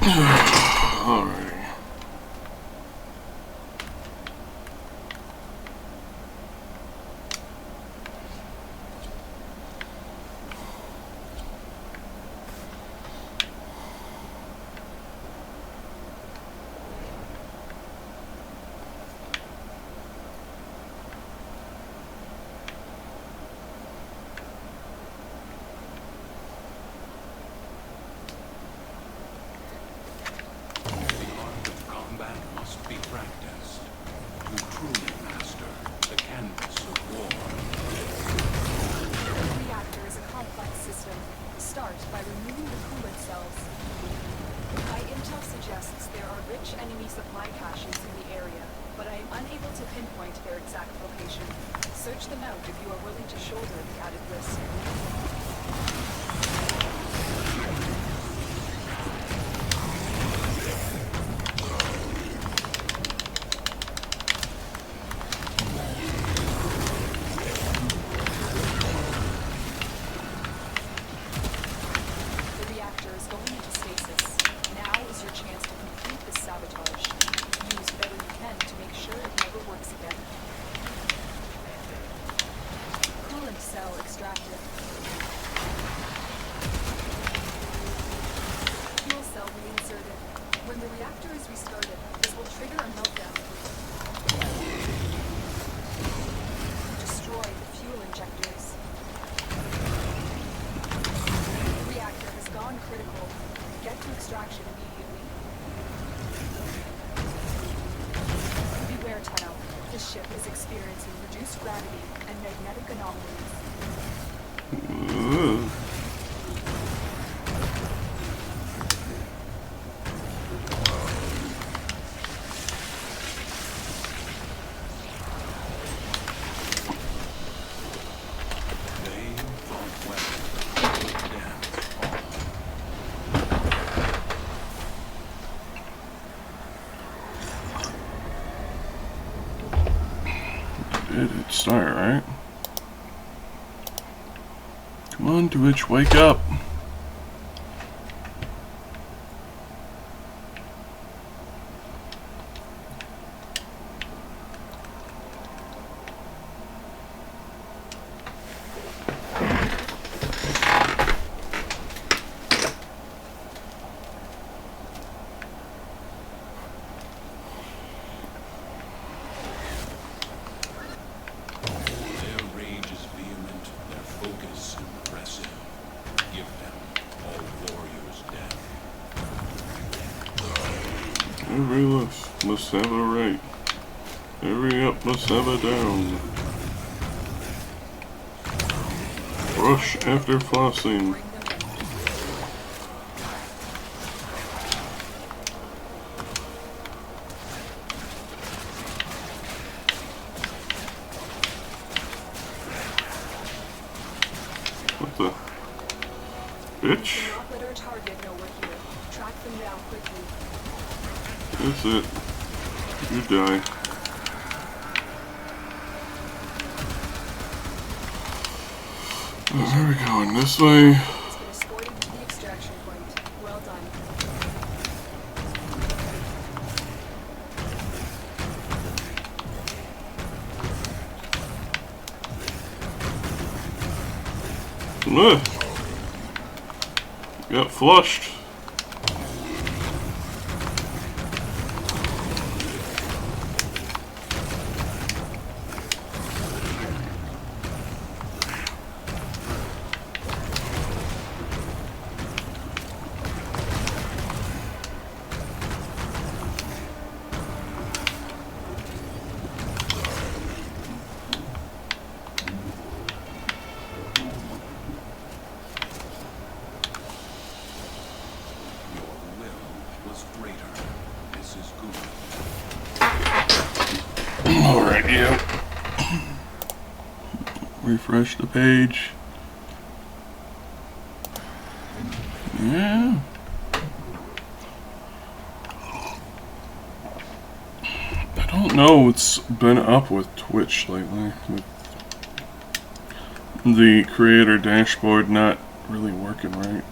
Alright. It's start, right? Come on, Twitch, wake up! Every left must have a right. Every up must have a down. Brush after flossing. What the? Bitch? That's it. You die. Where are we going? This way? Well done. Got flushed. Alright, yeah. Refresh the page. Yeah. I don't know what's been up with Twitch lately. With the creator dashboard not really working right.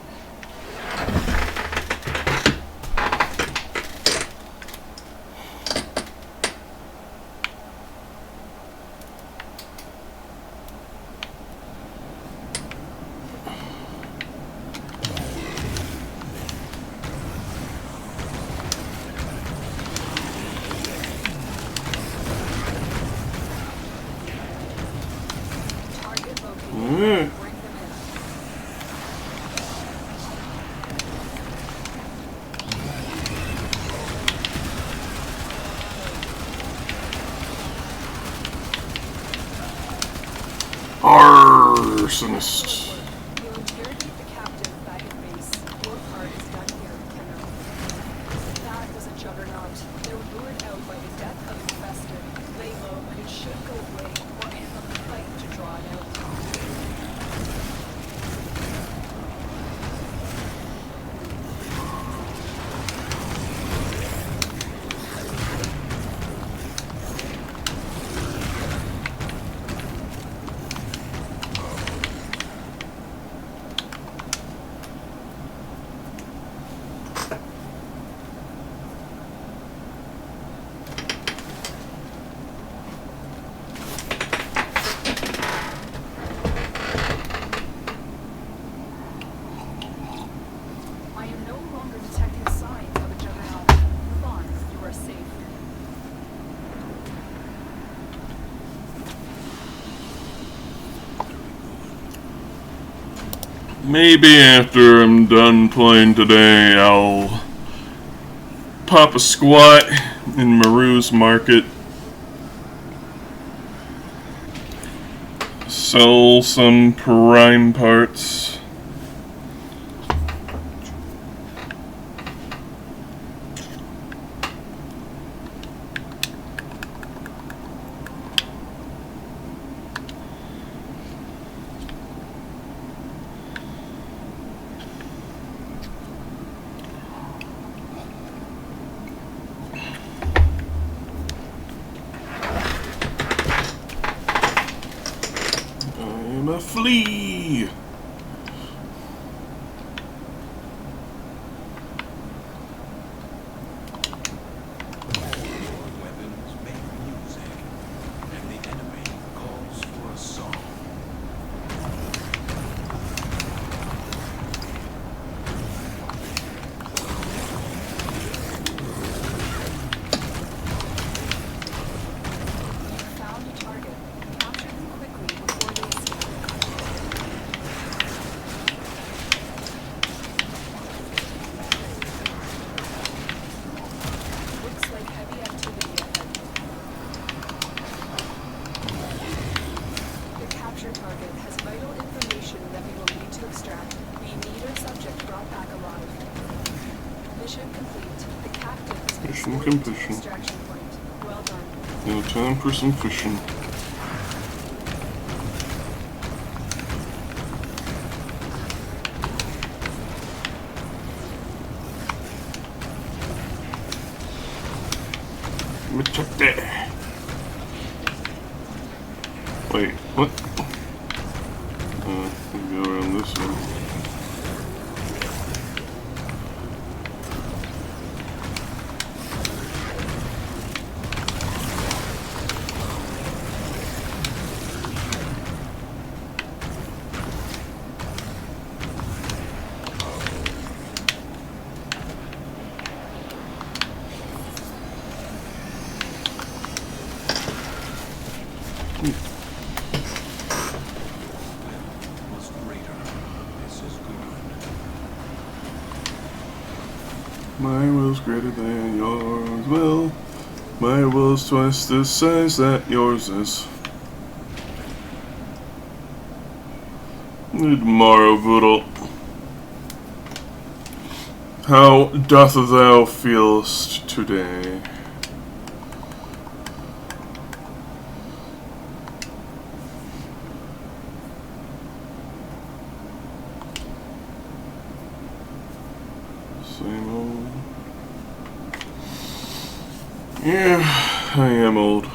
Arsonist. You'll interrogate the captive back at base. Your part is done here, Kenner. That was a juggernaut. They were lured out by the death of infested. Lay low, and it should go away, or amp up the fight to draw it out. I am no longer detecting signs of a juggernaut. Move on. You are safe. Maybe after I'm done playing today, I'll pop a squat in Maru's Market, sell some prime parts. I'm a flea. Weapons make music, and the enemy calls for a song. Found a target. Capture them quickly before they escape. Looks like heavy activity ahead. The capture target has vital information that we will need to extract. We need our subject brought back alive. Mission complete. The captive has been Mission escorted to the completion. extraction point. Well done. No time for some fishing. Let me check that. Wait, what? We go around this one. Was greater. This is good. My will's greater than yours. Well, my will's twice the size that yours is. Tomorrow, Voodle. How doth thou feelest today? Same old. Yeah, I am old.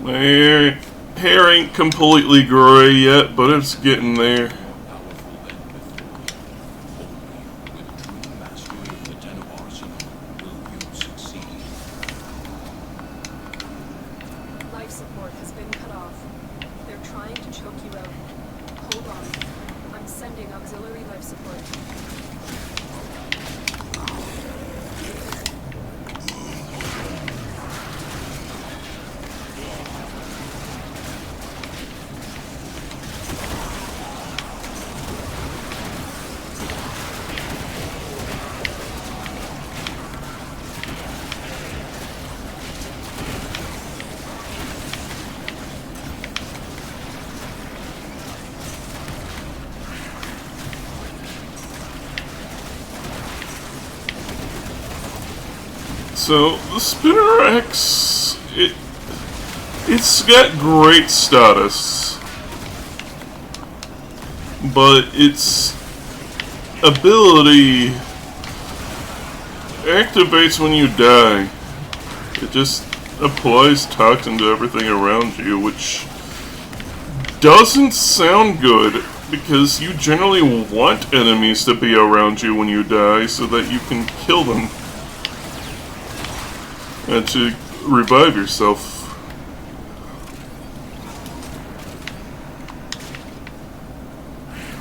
My hair ain't completely gray yet, but it's getting there. Powerful than before. Only with true mastery of the ten of arsenal will you succeed. Life support has been cut off. They're trying to choke you out. Hold on. I'm sending auxiliary life support. So the Spinner X, it's got great status, but its ability activates when you die. It just applies toxin to everything around you, which doesn't sound good, because you generally want enemies to be around you when you die so that you can kill them and to revive yourself.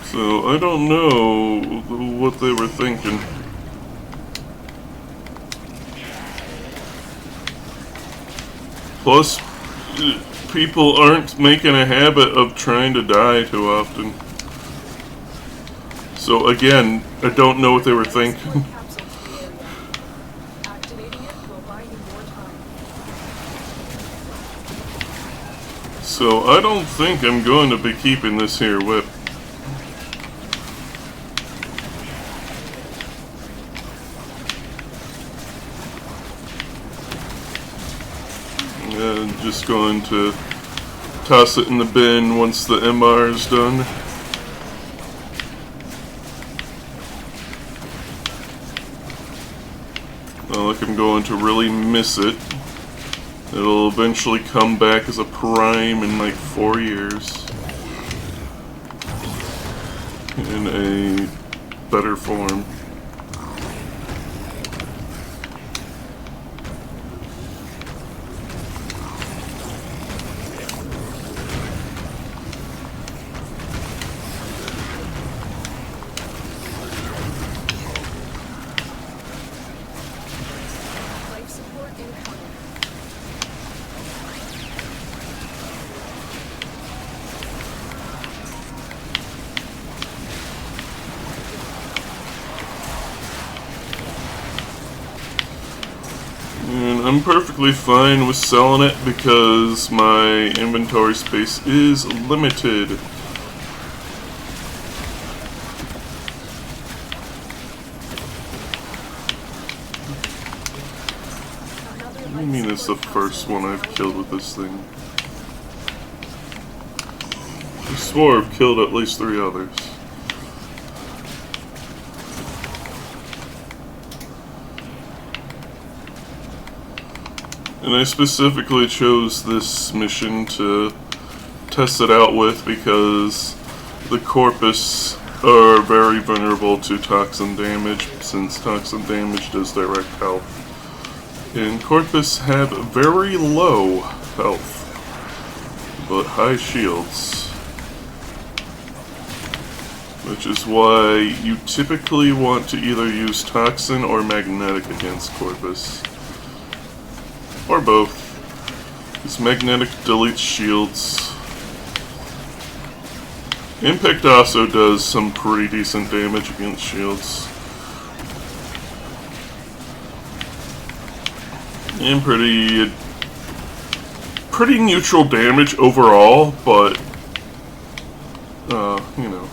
So I don't know what they were thinking. Plus, people aren't making a habit of trying to die too often. So again, I don't know what they were thinking. Capsule to the area. Activating it will buy you more time. So I don't think I'm going to be keeping this here whip. And just going to toss it in the bin once the MR is done. Not like I'm going to really miss it. It'll eventually come back as a prime in like 4 years. In a better form. Life support incoming. And I'm perfectly fine with selling it because my inventory space is limited. I mean, it's the first one I've killed with this thing. I swore I've killed at least 3 others. And I specifically chose this mission to test it out with because the Corpus are very vulnerable to toxin damage, since toxin damage does direct health. And Corpus have very low health, but high shields. Which is why you typically want to either use toxin or magnetic against Corpus. Or both. This magnetic deletes shields. Impact also does some pretty decent damage against shields. And pretty neutral damage overall, but you know.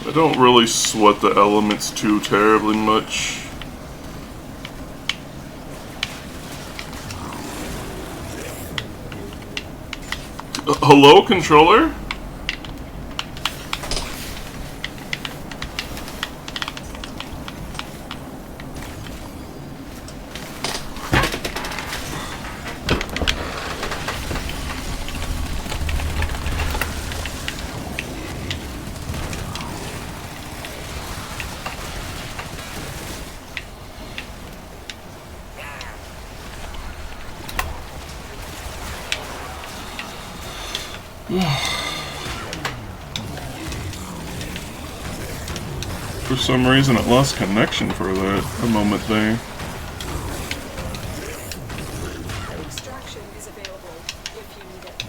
I don't really sweat the elements too terribly much. Hello, controller? For some reason it lost connection for a moment there. Extraction is available if you need it.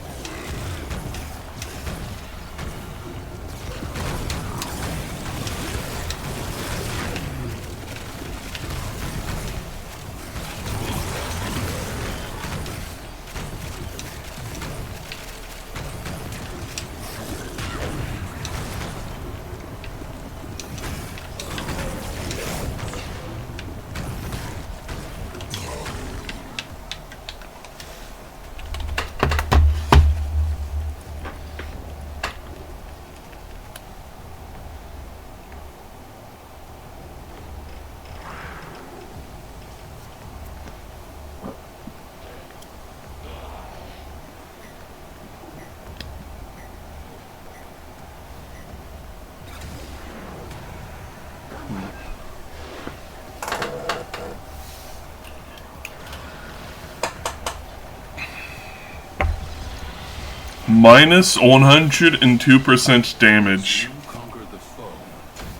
Minus 102% damage. You conquer the foe,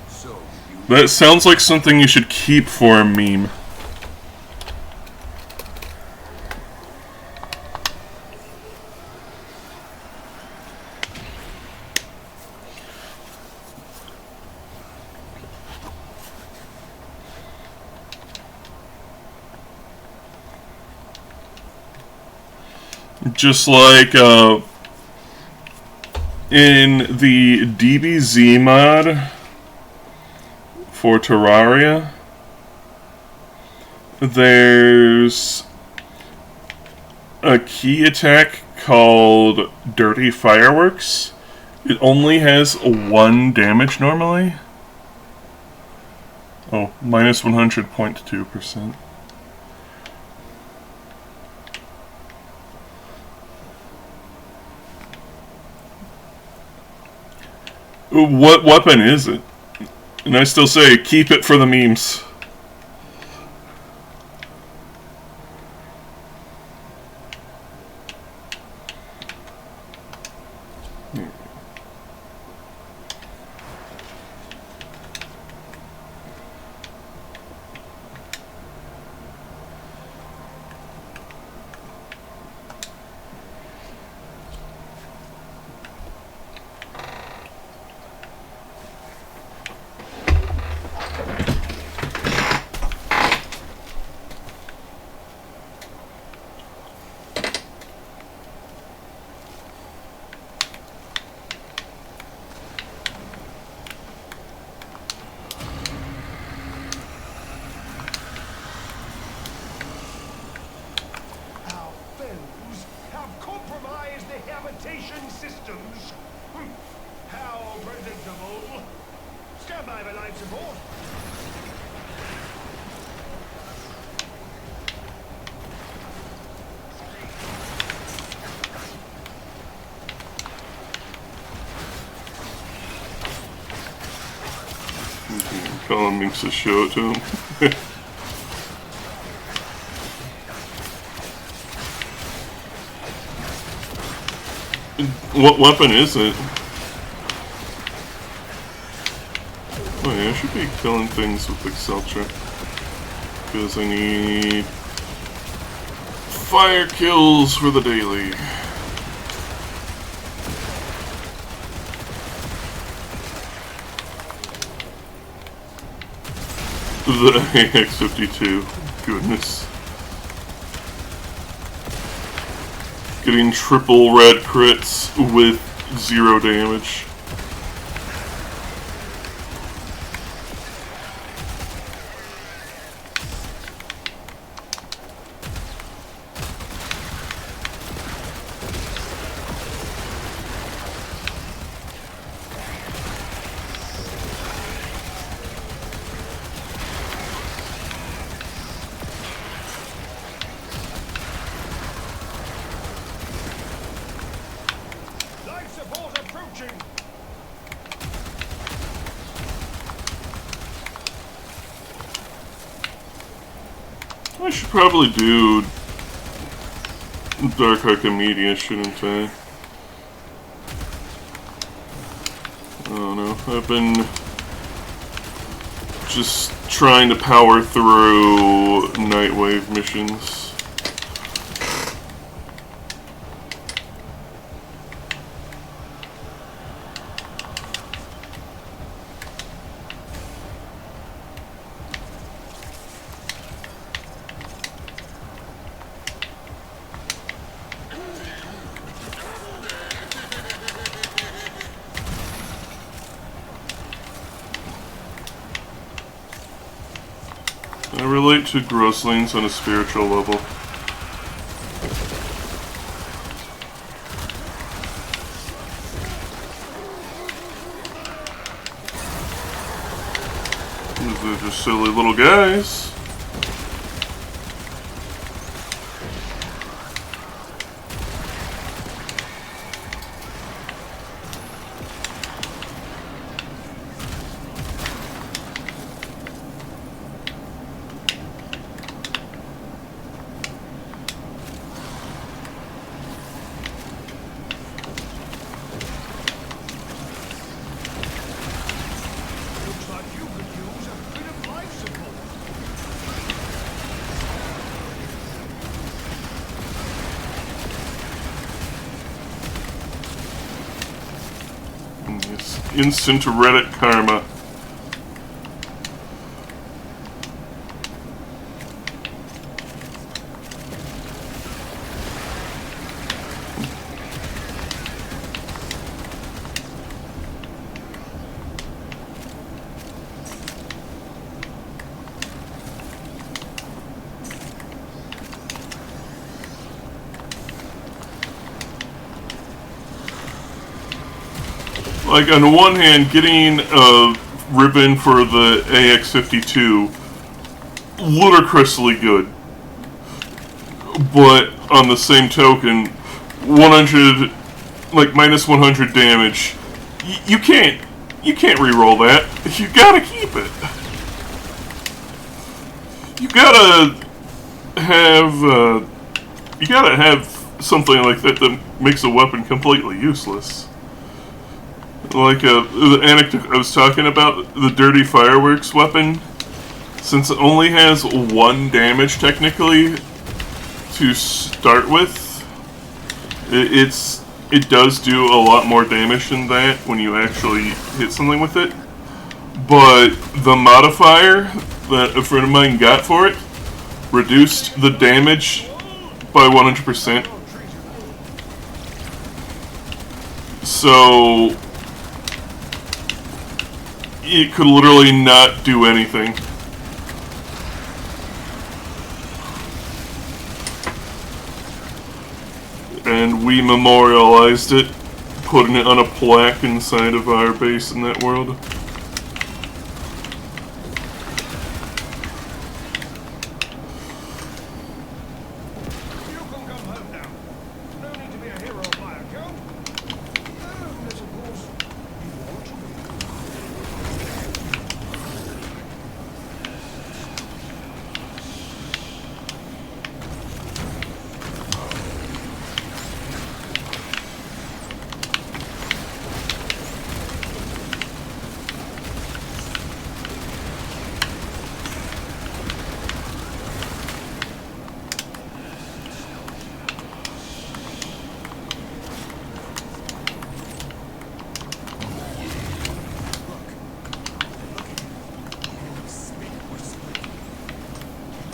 so you That sounds like something you should keep for a meme. Just like in the DBZ mod for Terraria, there's a key attack called Dirty Fireworks. It only has 1 damage normally. Oh, minus 100.2%. What weapon is it? And I still say, keep it for the memes. Our foes have compromised the habitation systems. How predictable. Stand by for life support. Colin makes a show it to him. What weapon is it? Oh yeah, I should be killing things with Exceltra. Because I need fire kills for the daily. The AX-52. Goodness. Getting triple red crits with 0 damage. Life support approaching. I should probably do Dark Archimedia, shouldn't I? I don't know. I've been just trying to power through Nightwave missions. I relate to Grosslings on a spiritual level. These are just silly little guys. instant Reddit karma. Like, on the one hand, getting a ribbon for the AX-52, ludicrously good. But, on the same token, 100, like, minus 100 damage, you can't re-roll that. You gotta keep it. You gotta have something like that that makes a weapon completely useless. Like the anecdote I was talking about, the dirty fireworks weapon, since it only has 1 damage technically to start with, it does do a lot more damage than that when you actually hit something with it. But the modifier that a friend of mine got for it reduced the damage by 100%. So it could literally not do anything. And we memorialized it, putting it on a plaque inside of our base in that world. You can come home now. No need to be a hero of my account. Unless, of course, you want to be.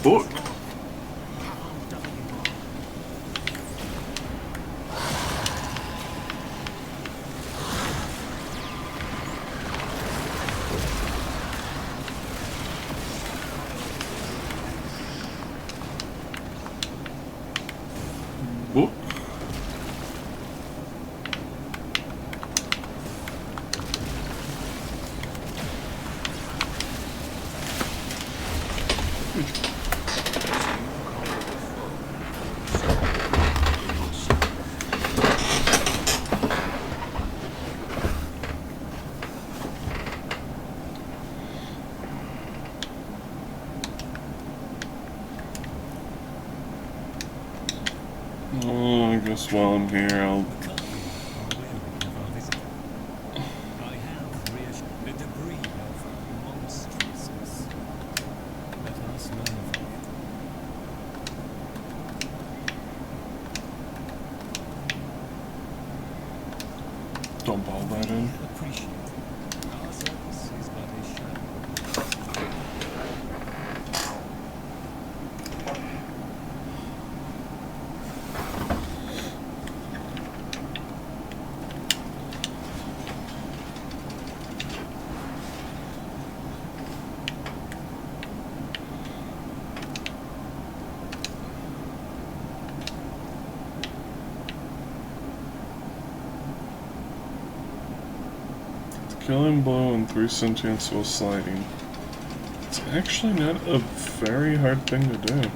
Book. Book. Oh, I guess while I'm here, I'll... I have reassured the degree of monstrousness. Let us learn from it. dump all that in. Appreciate it. Our service is but a shadow. Killing blow and 3 sentience while sliding. It's actually not a very hard thing to do.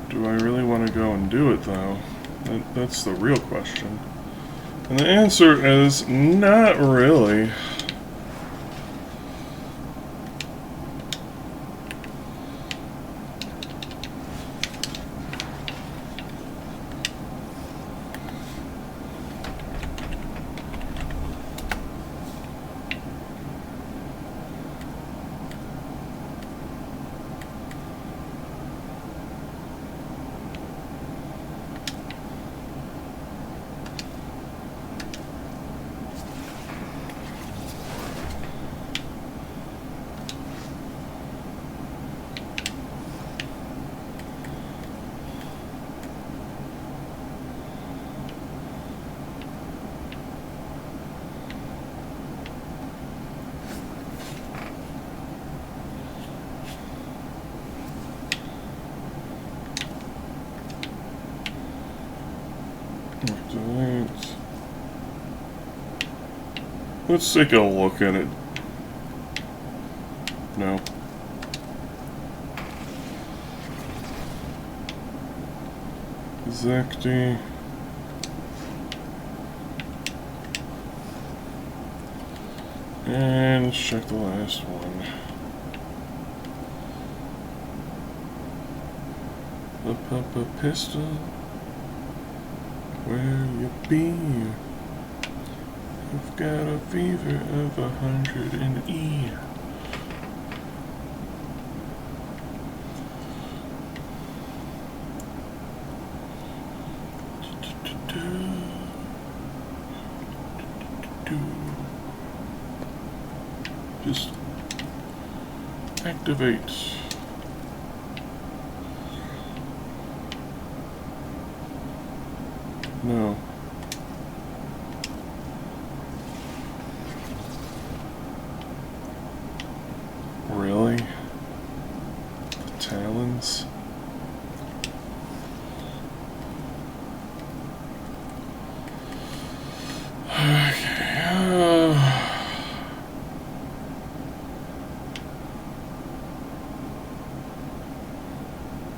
Do I really want to go and do it though? That's the real question. And the answer is not really. Let's take a look at it. No. Exactly. And let's check the last one. The Papa Pistol. Where you be? I've got a fever of 100 in E. Just activate. No. Really? The talons?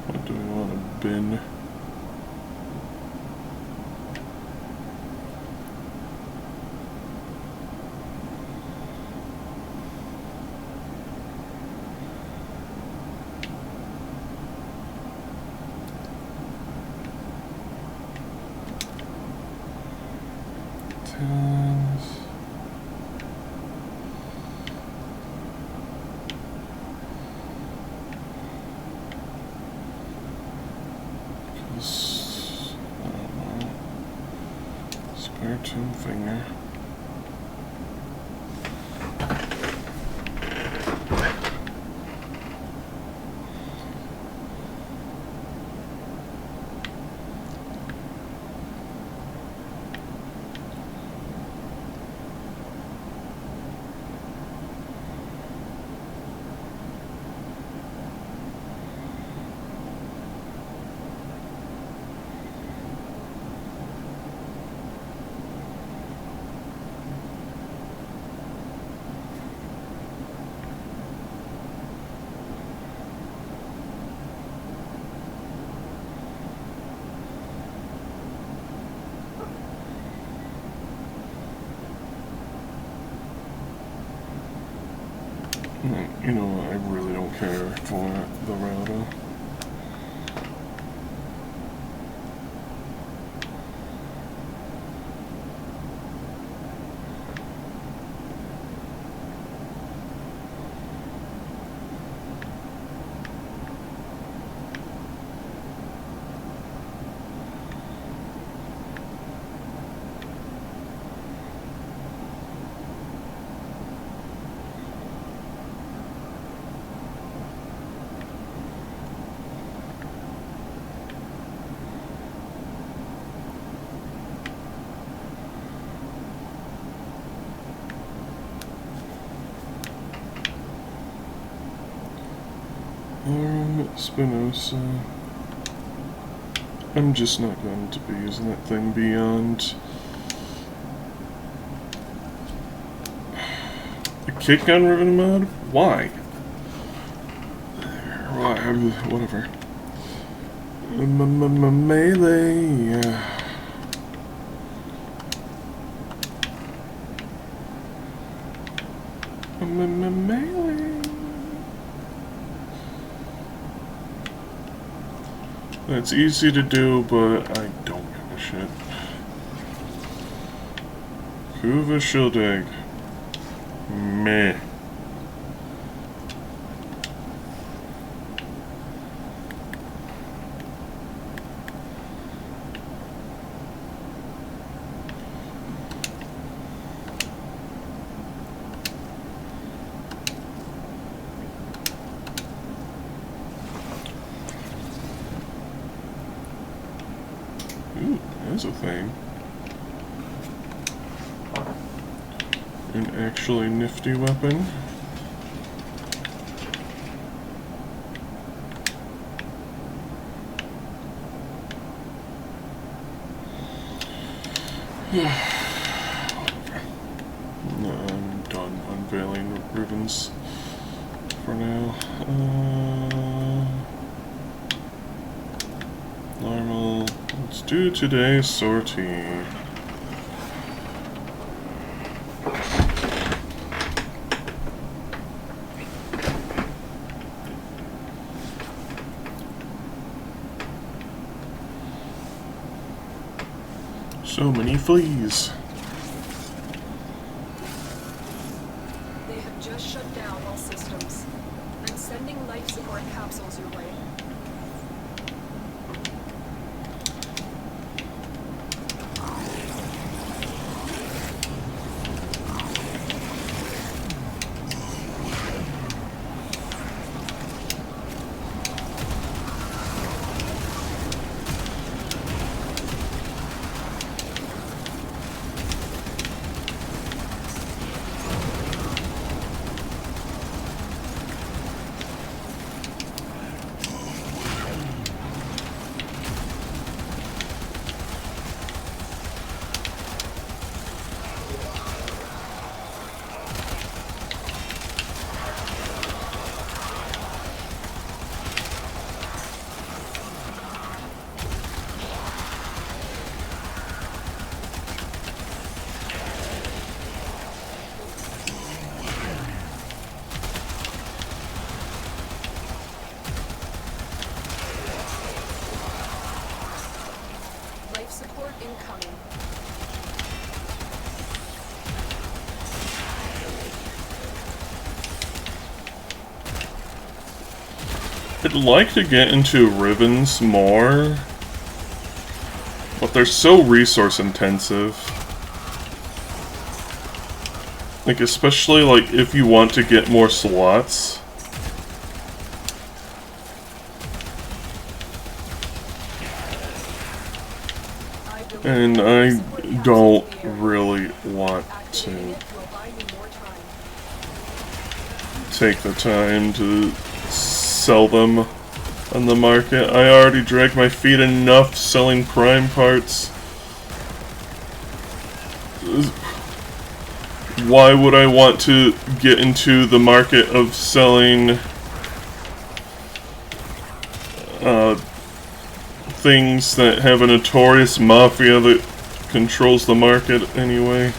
What do we want to bin? Talons. I don't know. Square tomb finger. You know what, I really don't care for the router. Spinoza. I'm just not going to be using that thing beyond a kick on Riven mod? Why? Why? Whatever. Melee. Melee. That's easy to do, but I don't give a shit. Kuva Shield Egg. Meh. Ooh, that's a thing. An actually nifty weapon. I'm done unveiling ribbons for now. Normal. Let's do today's sortie. So many fleas. They have just shut down all systems. I'm sending life support capsules your way. Life support incoming. I'd like to get into ribbons more, but they're so resource intensive. Like, especially like if you want to get more slots. And I don't really want to take the time to sell them on the market. I already dragged my feet enough selling prime parts. Why would I want to get into the market of selling things that have a notorious mafia that controls the market anyway?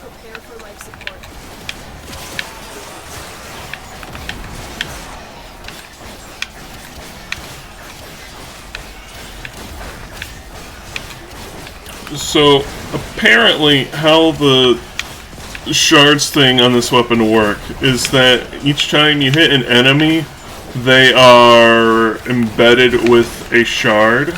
Prepare for life support. So, apparently, how the shards thing on this weapon work is that each time you hit an enemy, they are embedded with a shard,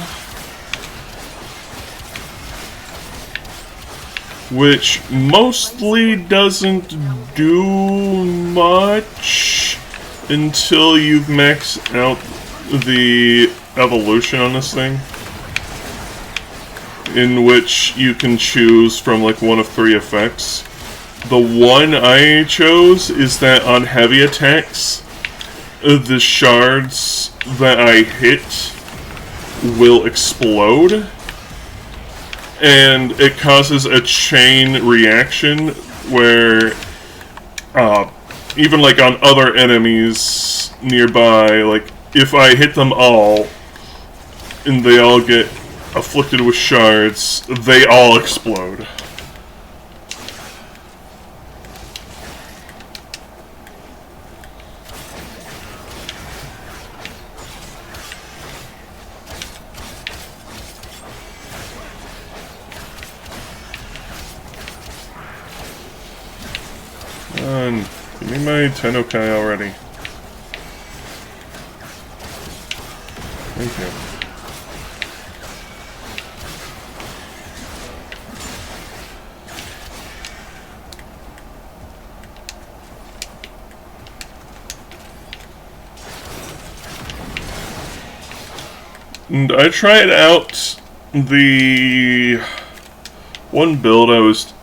which mostly doesn't do much until you've maxed out the evolution on this thing, in which you can choose from like one of 3 effects. The one I chose is that on heavy attacks, the shards that I hit will explode, and it causes a chain reaction where even like on other enemies nearby, like if I hit them all and they all get afflicted with shards, they all explode. Give me my Tennokai already. Thank you. And I tried out the one build I was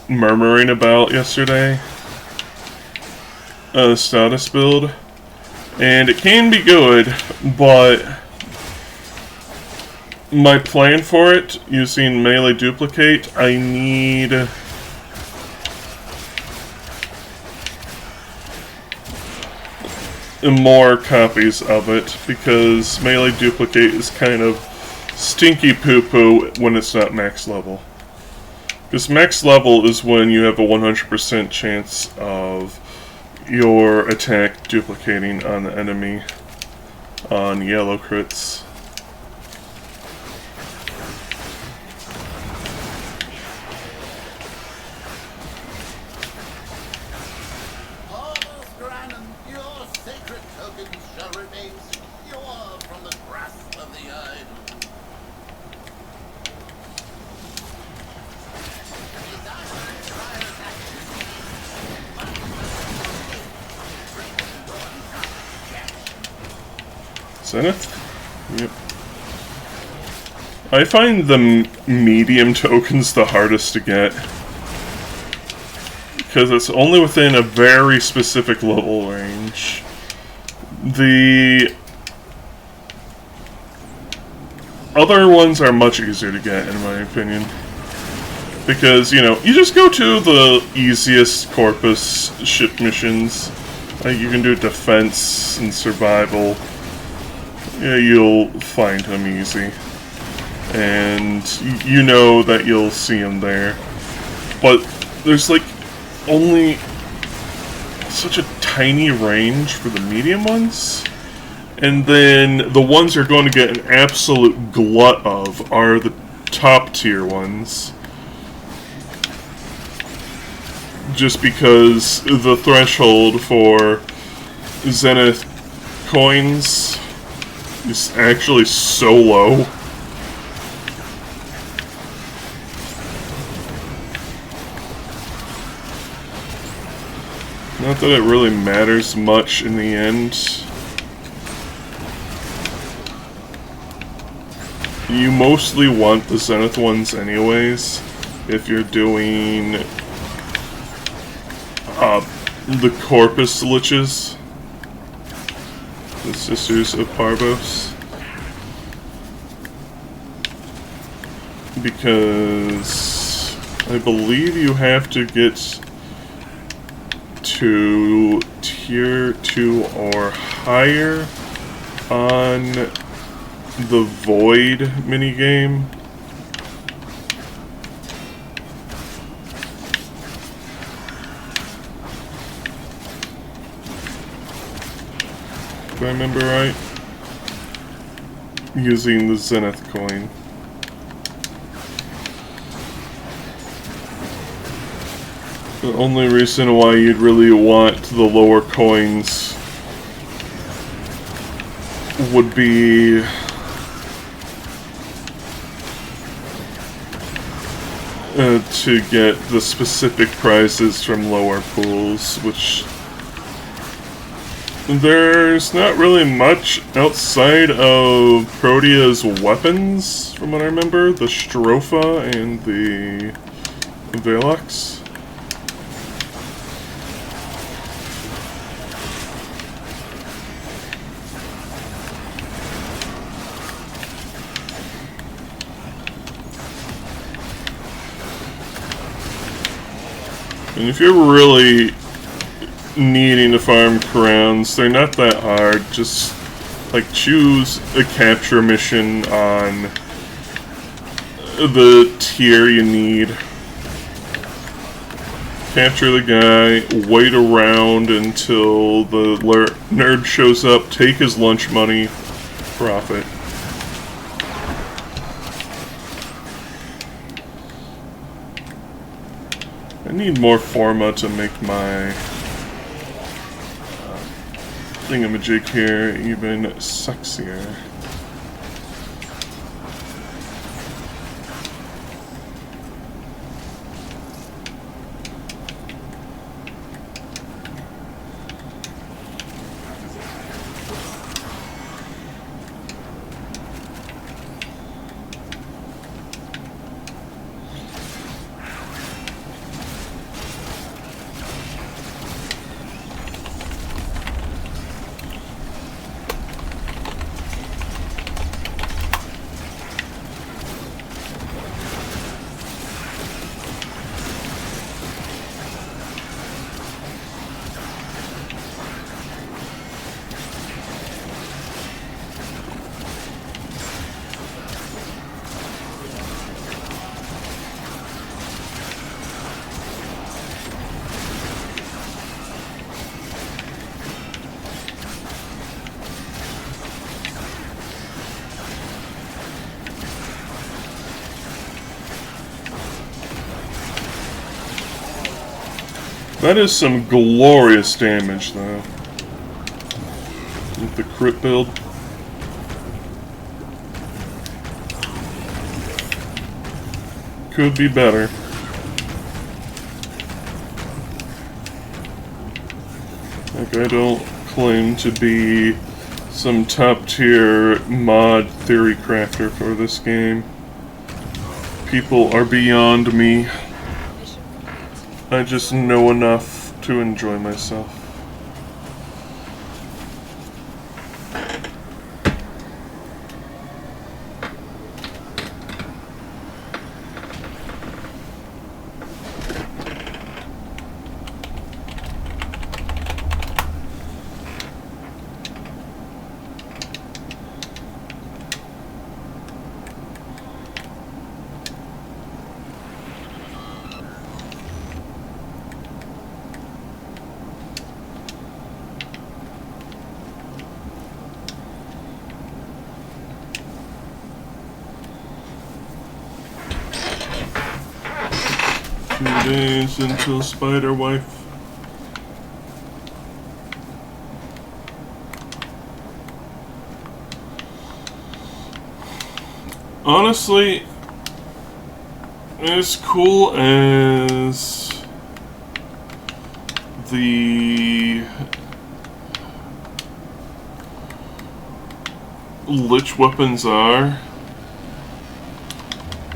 murmuring about yesterday, status build, and it can be good, but my plan for it, using melee duplicate, I need more copies of it, because melee duplicate is kind of stinky poo-poo when it's not max level. Because max level is when you have a 100% chance of your attack duplicating on the enemy on yellow crits. Zenith? Yep. I find the medium tokens the hardest to get, because it's only within a very specific level range. The other ones are much easier to get, in my opinion. Because, you know, you just go to the easiest Corpus ship missions. Like, you can do defense and survival. Yeah, you'll find him easy. And you know that you'll see him there. But there's like only such a tiny range for the medium ones. And then the ones you're going to get an absolute glut of are the top tier ones. Just because the threshold for Zenith coins is actually so low. Not that it really matters much in the end. You mostly want the Zenith ones anyways, if you're doing the Corpus Liches. The Sisters of Parvos, because I believe you have to get to tier 2 or higher on the Void minigame. If I remember right, using the Zenith coin. The only reason why you'd really want the lower coins would be to get the specific prizes from lower pools, which there's not really much outside of Protea's weapons, from what I remember. The Stropha and the Velox. And if you're really needing to farm crowns, they're not that hard. Just like choose a capture mission on the tier you need. Capture the guy, wait around until the nerd shows up, take his lunch money, profit. I need more forma to make my thingamajig here even sexier. That is some glorious damage, though. With the crit build. Could be better. Like, I don't claim to be some top-tier mod theory crafter for this game. People are beyond me. I just know enough to enjoy myself. Days until Spider Wife. Honestly, as cool as the Lich weapons are,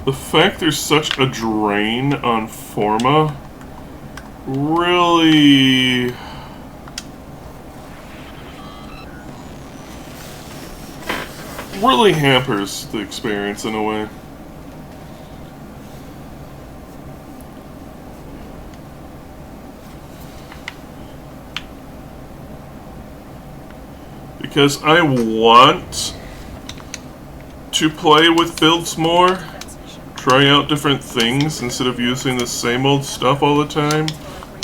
the fact there's such a drain on Forma really hampers the experience in a way. Because I want to play with builds more, try out different things instead of using the same old stuff all the time.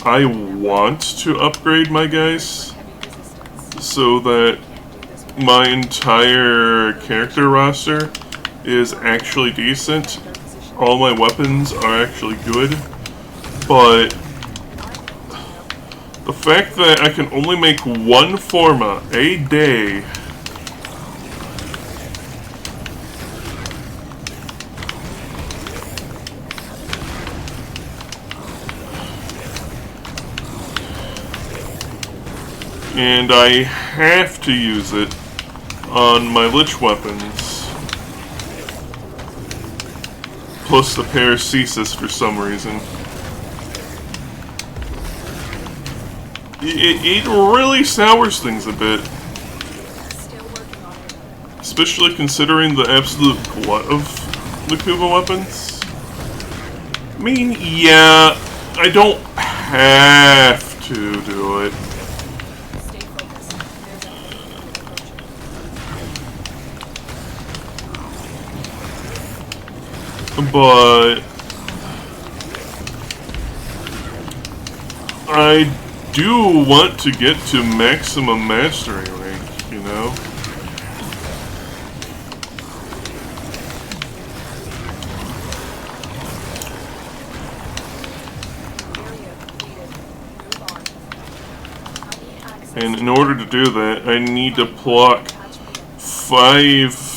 I want to upgrade my guys so that my entire character roster is actually decent. All my weapons are actually good, but the fact that I can only make one Forma a day and I have to use it on my Lich weapons. Plus the Paracesis for some reason. It really sours things a bit. Especially considering the absolute glut of Nakuba weapons. I mean, yeah, I don't have to do it. But I do want to get to maximum mastery rank, you know? And in order to do that, I need to pluck 5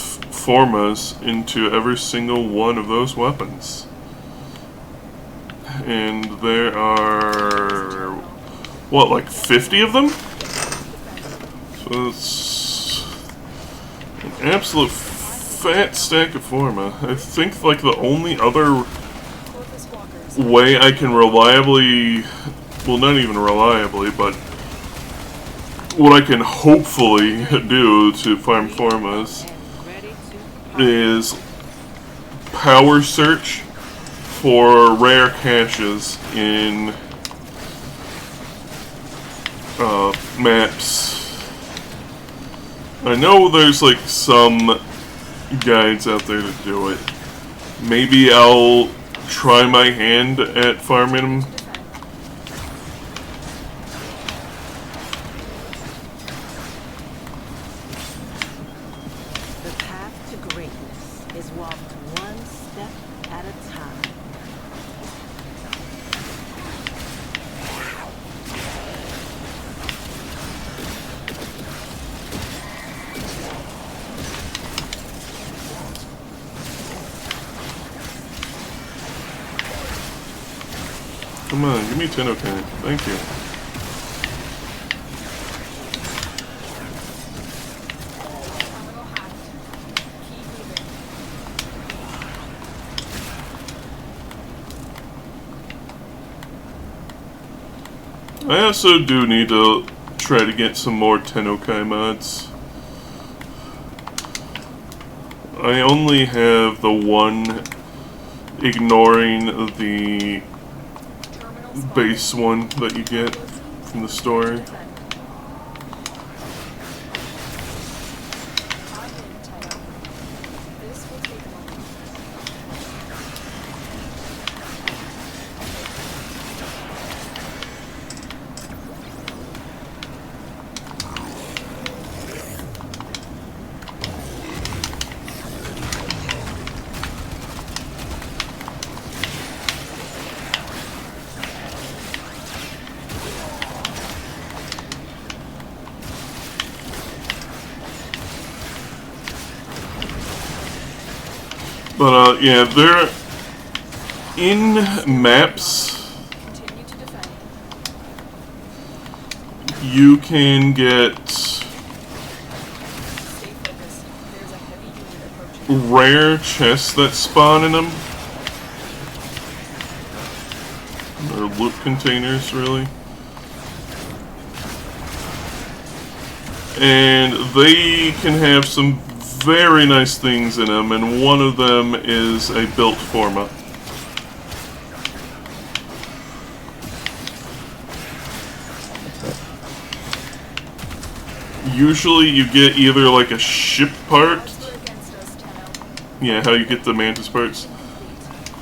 Formas into every single one of those weapons. And there are, what, like 50 of them? So it's an absolute fat stack of Forma. I think like the only other way I can reliably, well, not even reliably, but what I can hopefully do to farm Formas is power search for rare caches in maps. I know there's like some guides out there to do it. Maybe I'll try my hand at farming them. The path to greatness is walked one step at a time. Come on, give me 10 okay. Thank you. Terminal hacked. Keep moving. I also do need to try to get some more Tennokai mods. I only have the one ignoring the Terminal spotted. base one that you get from the story. Defend. I'm in, Tenno. This will take a moment. But yeah, they're in maps. Continue to defend. You can get Stay focused. There's a heavy unit approaching. rare chests that spawn in them. Or loot containers, really. And they can have some very nice things in them, and one of them is a built forma. Usually you get either like a ship part. Odds were against us, Tenno. Yeah, how you get the Mantis parts.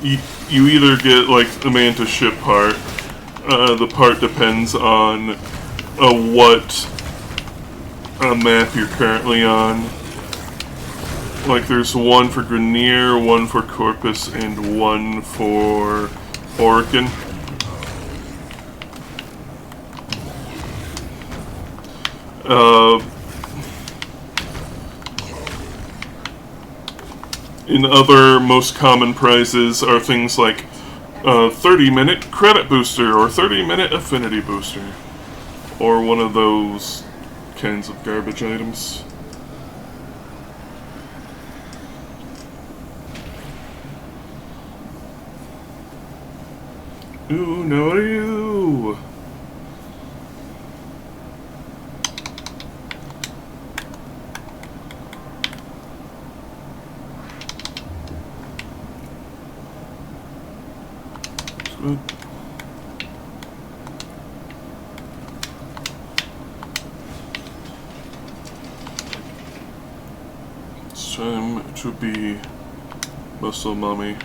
You either get like the Mantis ship part. The part depends on what map you're currently on. Like there's one for Grenier, one for Corpus, and one for Orican. In other most common prizes are things like 30-minute credit booster or 30-minute affinity booster. Or one of those kinds of garbage items. Ooh, no are you? Good. It's time to be muscle mommy.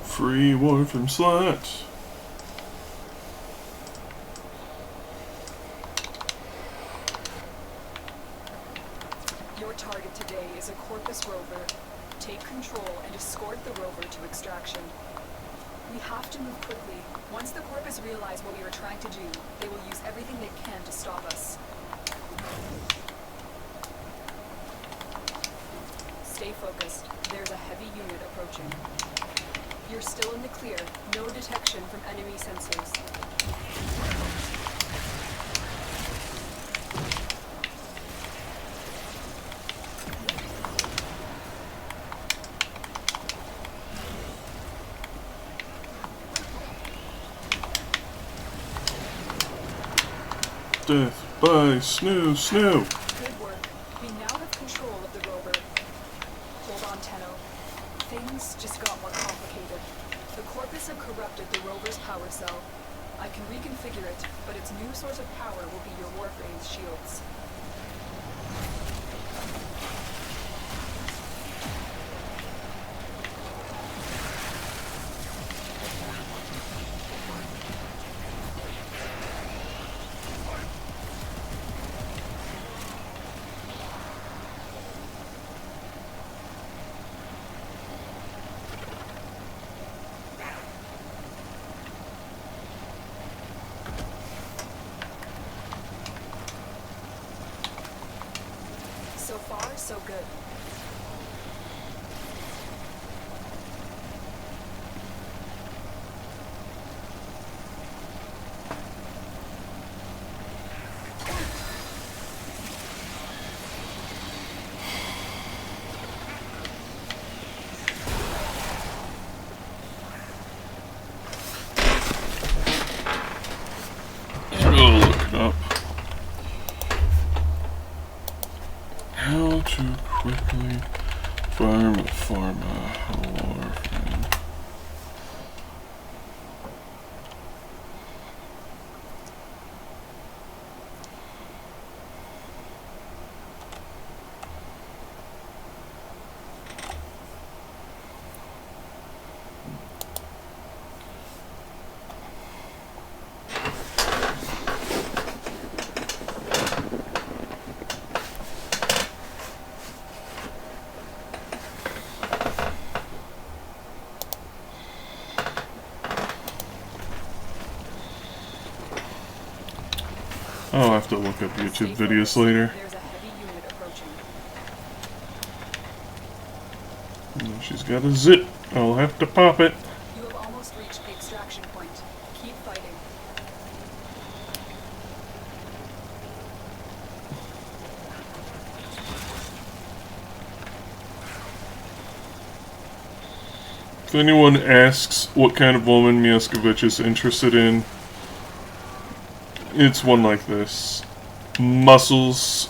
Free Warframe slot. Your target today is a Corpus rover. Take control and escort the rover to extraction. We have to move quickly. Once the Corpus realize what we are trying to do, they will use everything they can to stop us. Stay focused. There's a heavy unit approaching. You're still in the clear. No detection from enemy sensors. Death by Snoo Snoo. Good work. We now have control of the rover. Hold on, Tenno. Things just got more complicated. The Corpus have corrupted the rover's power cell. I can reconfigure it, but its new source of power will be your Warframe's shields. far, so good. We'll look it up. How to quickly farm a pharma Warframe. I'll have to look up YouTube videos later. There's a heavy unit approaching. She's got a zip. I'll have to pop it. You have almost reached the extraction point. Keep fighting. If anyone asks what kind of woman Miaskovich is interested in, it's one like this. Muscles,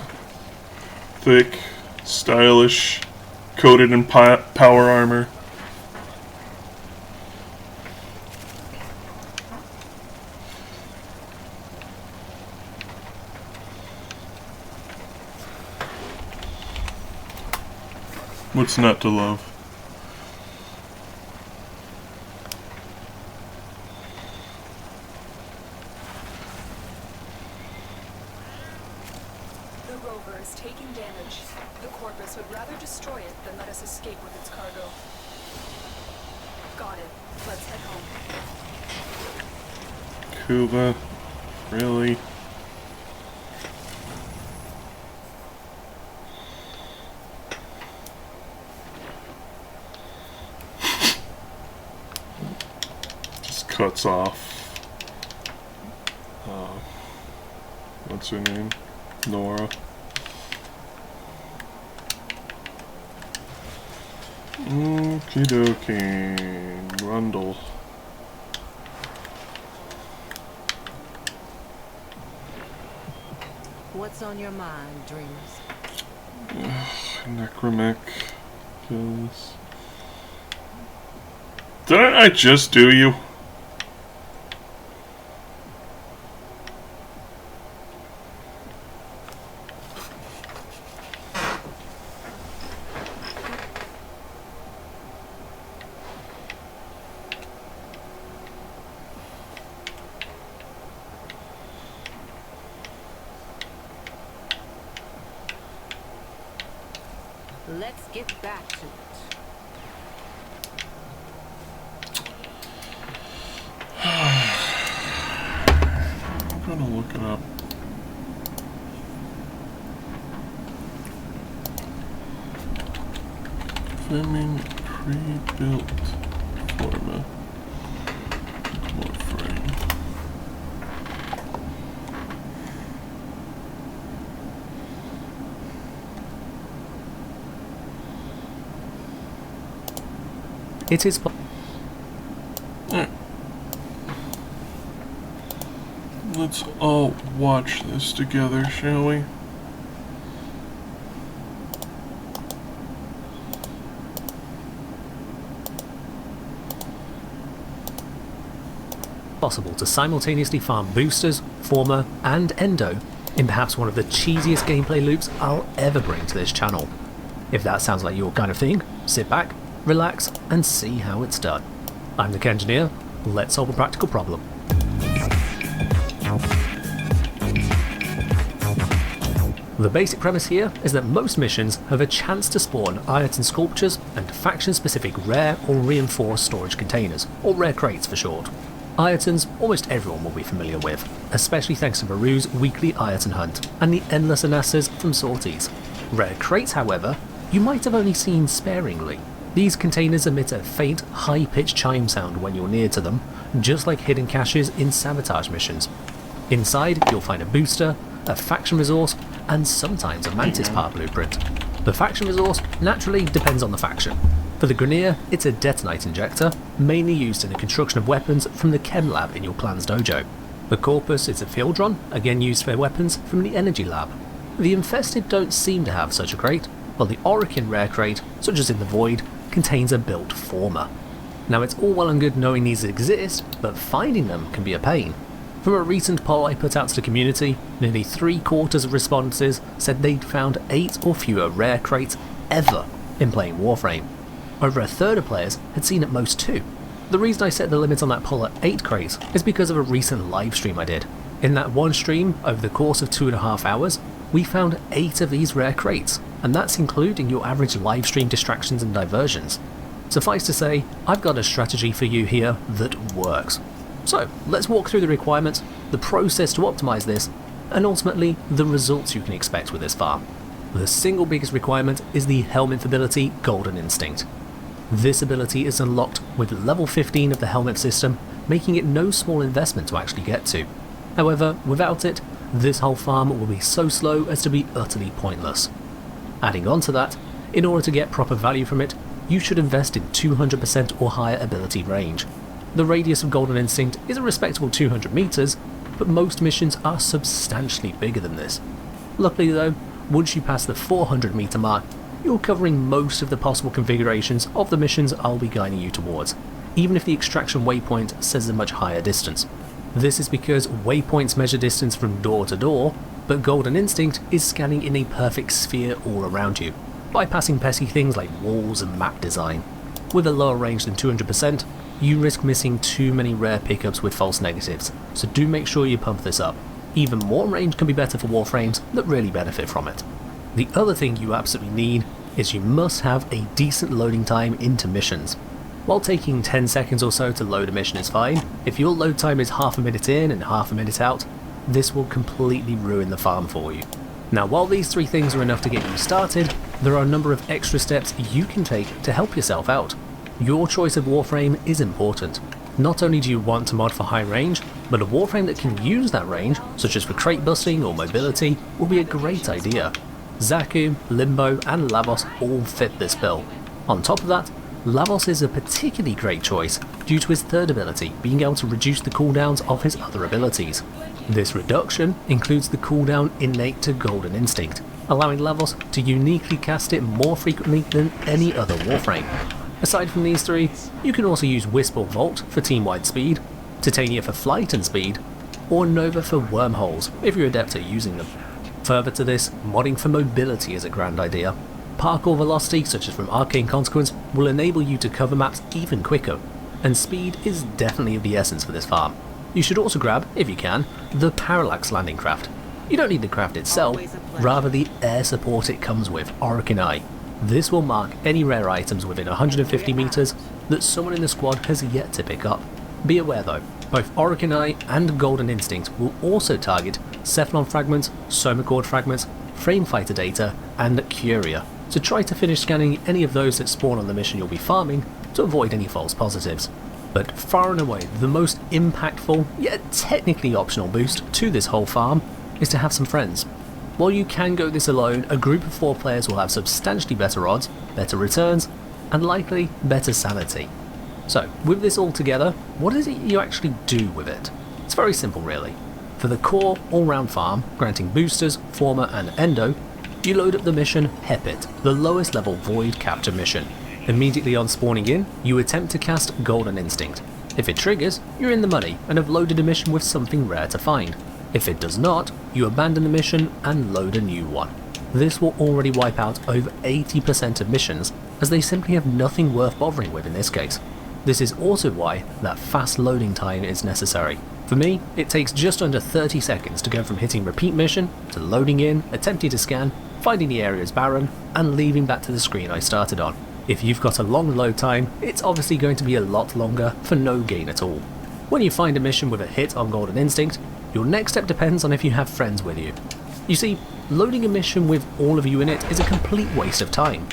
thick, stylish, coated in power armor. What's not to love? The rover is taking damage. The Corpus would rather destroy it than let us escape with its cargo. Got it. Let's head home. Cuba? Really? Just cuts off. What's her name? Nora. Okie dokie. Rundle. What's on your mind, dreamers? Necromech kills. Didn't I just do you? Let's get back to it. I'm gonna look it up. Fleming pre-built forma Warframe. It is. Let's all watch this together, shall we? Possible to simultaneously farm boosters, former, and endo in perhaps one of the cheesiest gameplay loops I'll ever bring to this channel. If that sounds like your kind of thing, sit back, relax, and see how it's done. I'm the Engineer. Let's solve a practical problem. The basic premise here is that most missions have a chance to spawn Ireton sculptures and faction-specific rare or reinforced storage containers, or rare crates for short. Iretons almost everyone will be familiar with, especially thanks to Maru's weekly Ireton hunt and the endless anastas from sorties. Rare crates, however, you might have only seen sparingly. These containers emit a faint, high-pitched chime sound when you're near to them, just like hidden caches in sabotage missions. Inside, you'll find a booster, a faction resource, and sometimes a Mantis part blueprint. The faction resource naturally depends on the faction. For the Grenier, it's a detonite injector, mainly used in the construction of weapons from the chem lab in your clan's dojo. The Corpus is a Fieldron, again used for weapons from the energy lab. The Infested don't seem to have such a crate, while the Orokin rare crate, such as in the Void, contains a built former. Now it's all well and good knowing these exist, but finding them can be a pain. From a recent poll I put out to the community, nearly 3/4 of responses said they'd found 8 or fewer rare crates ever in playing Warframe. Over a third of players had seen at most 2. The reason I set the limit on that poll at 8 crates is because of a recent live stream I did. In that one stream, over the course of 2.5 hours, we found 8 of these rare crates, and that's including your average live stream distractions and diversions. Suffice to say, I've got a strategy for you here that works. So, let's walk through the requirements, the process to optimize this, and ultimately the results you can expect with this farm. The single biggest requirement is the Helminth ability Golden Instinct. This ability is unlocked with level 15 of the Helminth system, making it no small investment to actually get to. However, without it, this whole farm will be so slow as to be utterly pointless. Adding on to that, in order to get proper value from it, you should invest in 200% or higher ability range. The radius of Golden Instinct is a respectable 200 meters, but most missions are substantially bigger than this. Luckily though, once you pass the 400 meter mark, you're covering most of the possible configurations of the missions I'll be guiding you towards, even if the extraction waypoint says a much higher distance. This is because waypoints measure distance from door to door, but Golden Instinct is scanning in a perfect sphere all around you, bypassing pesky things like walls and map design. With a lower range than 200%, you risk missing too many rare pickups with false negatives, so do make sure you pump this up. Even more range can be better for Warframes that really benefit from it. The other thing you absolutely need is you must have a decent loading time into missions. While taking 10 seconds or so to load a mission is fine, if your load time is half a minute in and half a minute out, this will completely ruin the farm for you. Now while these 3 things are enough to get you started, there are a number of extra steps you can take to help yourself out. Your choice of Warframe is important. Not only do you want to mod for high range, but a Warframe that can use that range, such as for crate busting or mobility, will be a great idea. Zaku, Limbo and Lavos all fit this bill. On top of that, Lavos is a particularly great choice due to his third ability being able to reduce the cooldowns of his other abilities. This reduction includes the cooldown innate to Golden Instinct, allowing Lavos to uniquely cast it more frequently than any other Warframe. Aside from these 3, you can also use Wisp or Volt for team-wide speed, Titania for flight and speed, or Nova for wormholes if you're adept at using them. Further to this, modding for mobility is a grand idea. Parkour velocity, such as from Arcane Consequence, will enable you to cover maps even quicker, and speed is definitely of the essence for this farm. You should also grab, if you can, the Parallax landing craft. You don't need the craft itself, rather the air support it comes with, Orokin Eye. This will mark any rare items within 150 meters that someone in the squad has yet to pick up. Be aware though, both Orokin Eye and Golden Instinct will also target Cephalon fragments, Somacord fragments, Frame Fighter data, and Curia, so try to finish scanning any of those that spawn on the mission you'll be farming to avoid any false positives. But far and away, the most impactful, yet technically optional boost to this whole farm is to have some friends. While you can go this alone, a group of 4 players will have substantially better odds, better returns, and likely better sanity. So, with this all together, what is it you actually do with it? It's very simple really. For the core all-round farm, granting boosters, former and endo, you load up the mission Hepit, the lowest level void capture mission. Immediately on spawning in, you attempt to cast Golden Instinct. If it triggers, you're in the money and have loaded a mission with something rare to find. If it does not, you abandon the mission and load a new one. This will already wipe out over 80% of missions, as they simply have nothing worth bothering with in this case. This is also why that fast loading time is necessary. For me, it takes just under 30 seconds to go from hitting repeat mission to loading in, attempting to scan, finding the area is barren, and leaving back to the screen I started on. If you've got a long load time, it's obviously going to be a lot longer for no gain at all. When you find a mission with a hit on Golden Instinct, your next step depends on if you have friends with you. You see, loading a mission with all of you in it is a complete waste of time.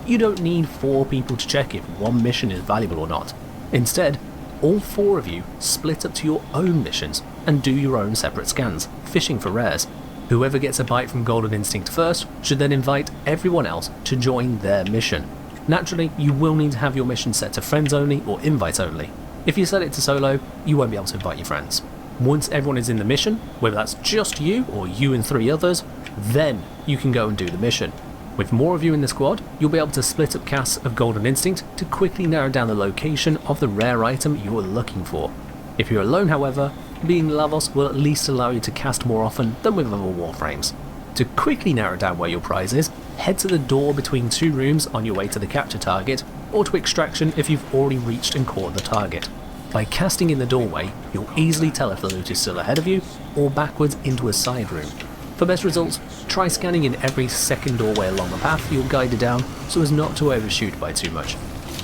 You don't need 4 people to check if one mission is valuable or not. Instead, all 4 of you split up to your own missions and do your own separate scans, fishing for rares. Whoever gets a bite from Golden Instinct first should then invite everyone else to join their mission. Naturally, you will need to have your mission set to friends only or invite only. If you set it to solo, you won't be able to invite your friends. Once everyone is in the mission, whether that's just you or you and 3 others, then you can go and do the mission. With more of you in the squad, you'll be able to split up casts of Golden Instinct to quickly narrow down the location of the rare item you are looking for. If you're alone, however, being Lavos will at least allow you to cast more often than with other Warframes. To quickly narrow down where your prize is, head to the door between 2 rooms on your way to the capture target, or to extraction if you've already reached and caught the target. By casting in the doorway, you'll easily tell if the loot is still ahead of you, or backwards into a side room. For best results, try scanning in every second doorway along the path you're guided down so as not to overshoot by too much.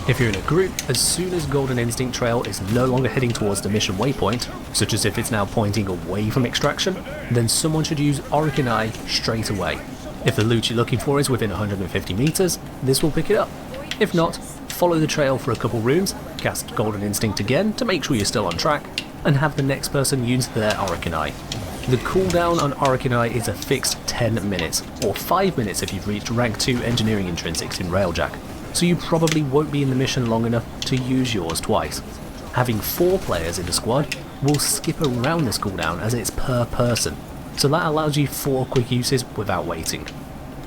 If you're in a group, as soon as Golden Instinct Trail is no longer heading towards the mission waypoint, such as if it's now pointing away from extraction, then someone should use Oricon Eye straight away. If the loot you're looking for is within 150 meters, this will pick it up. If not, follow the trail for a couple rooms, cast Golden Instinct again to make sure you're still on track, and have the next person use their Oricon Eye. The cooldown on Oricon Eye is a fixed 10 minutes, or 5 minutes if you've reached rank 2 engineering intrinsics in Railjack, so you probably won't be in the mission long enough to use yours twice. Having 4 players in the squad will skip around this cooldown as it's per person, so that allows you 4 quick uses without waiting.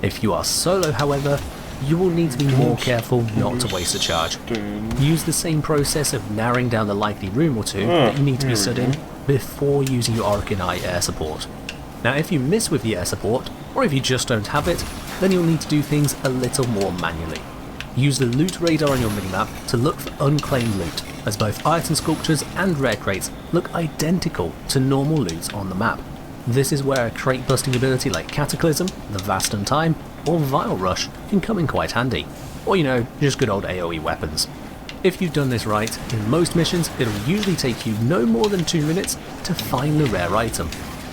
If you are solo, however, you will need to be more careful not to waste a charge. Use the same process of narrowing down the likely room or 2 that you need to be stood in before using your Oricon Eye air support. Now if you miss with the air support, or if you just don't have it, then you'll need to do things a little more manually. Use the loot radar on your minimap to look for unclaimed loot, as both item sculptures and rare crates look identical to normal loot on the map. This is where a crate busting ability like Cataclysm, the Vast Untime, or Vile Rush can come in quite handy, or just good old AoE weapons. If you've done this right, in most missions it'll usually take you no more than 2 minutes to find the rare item.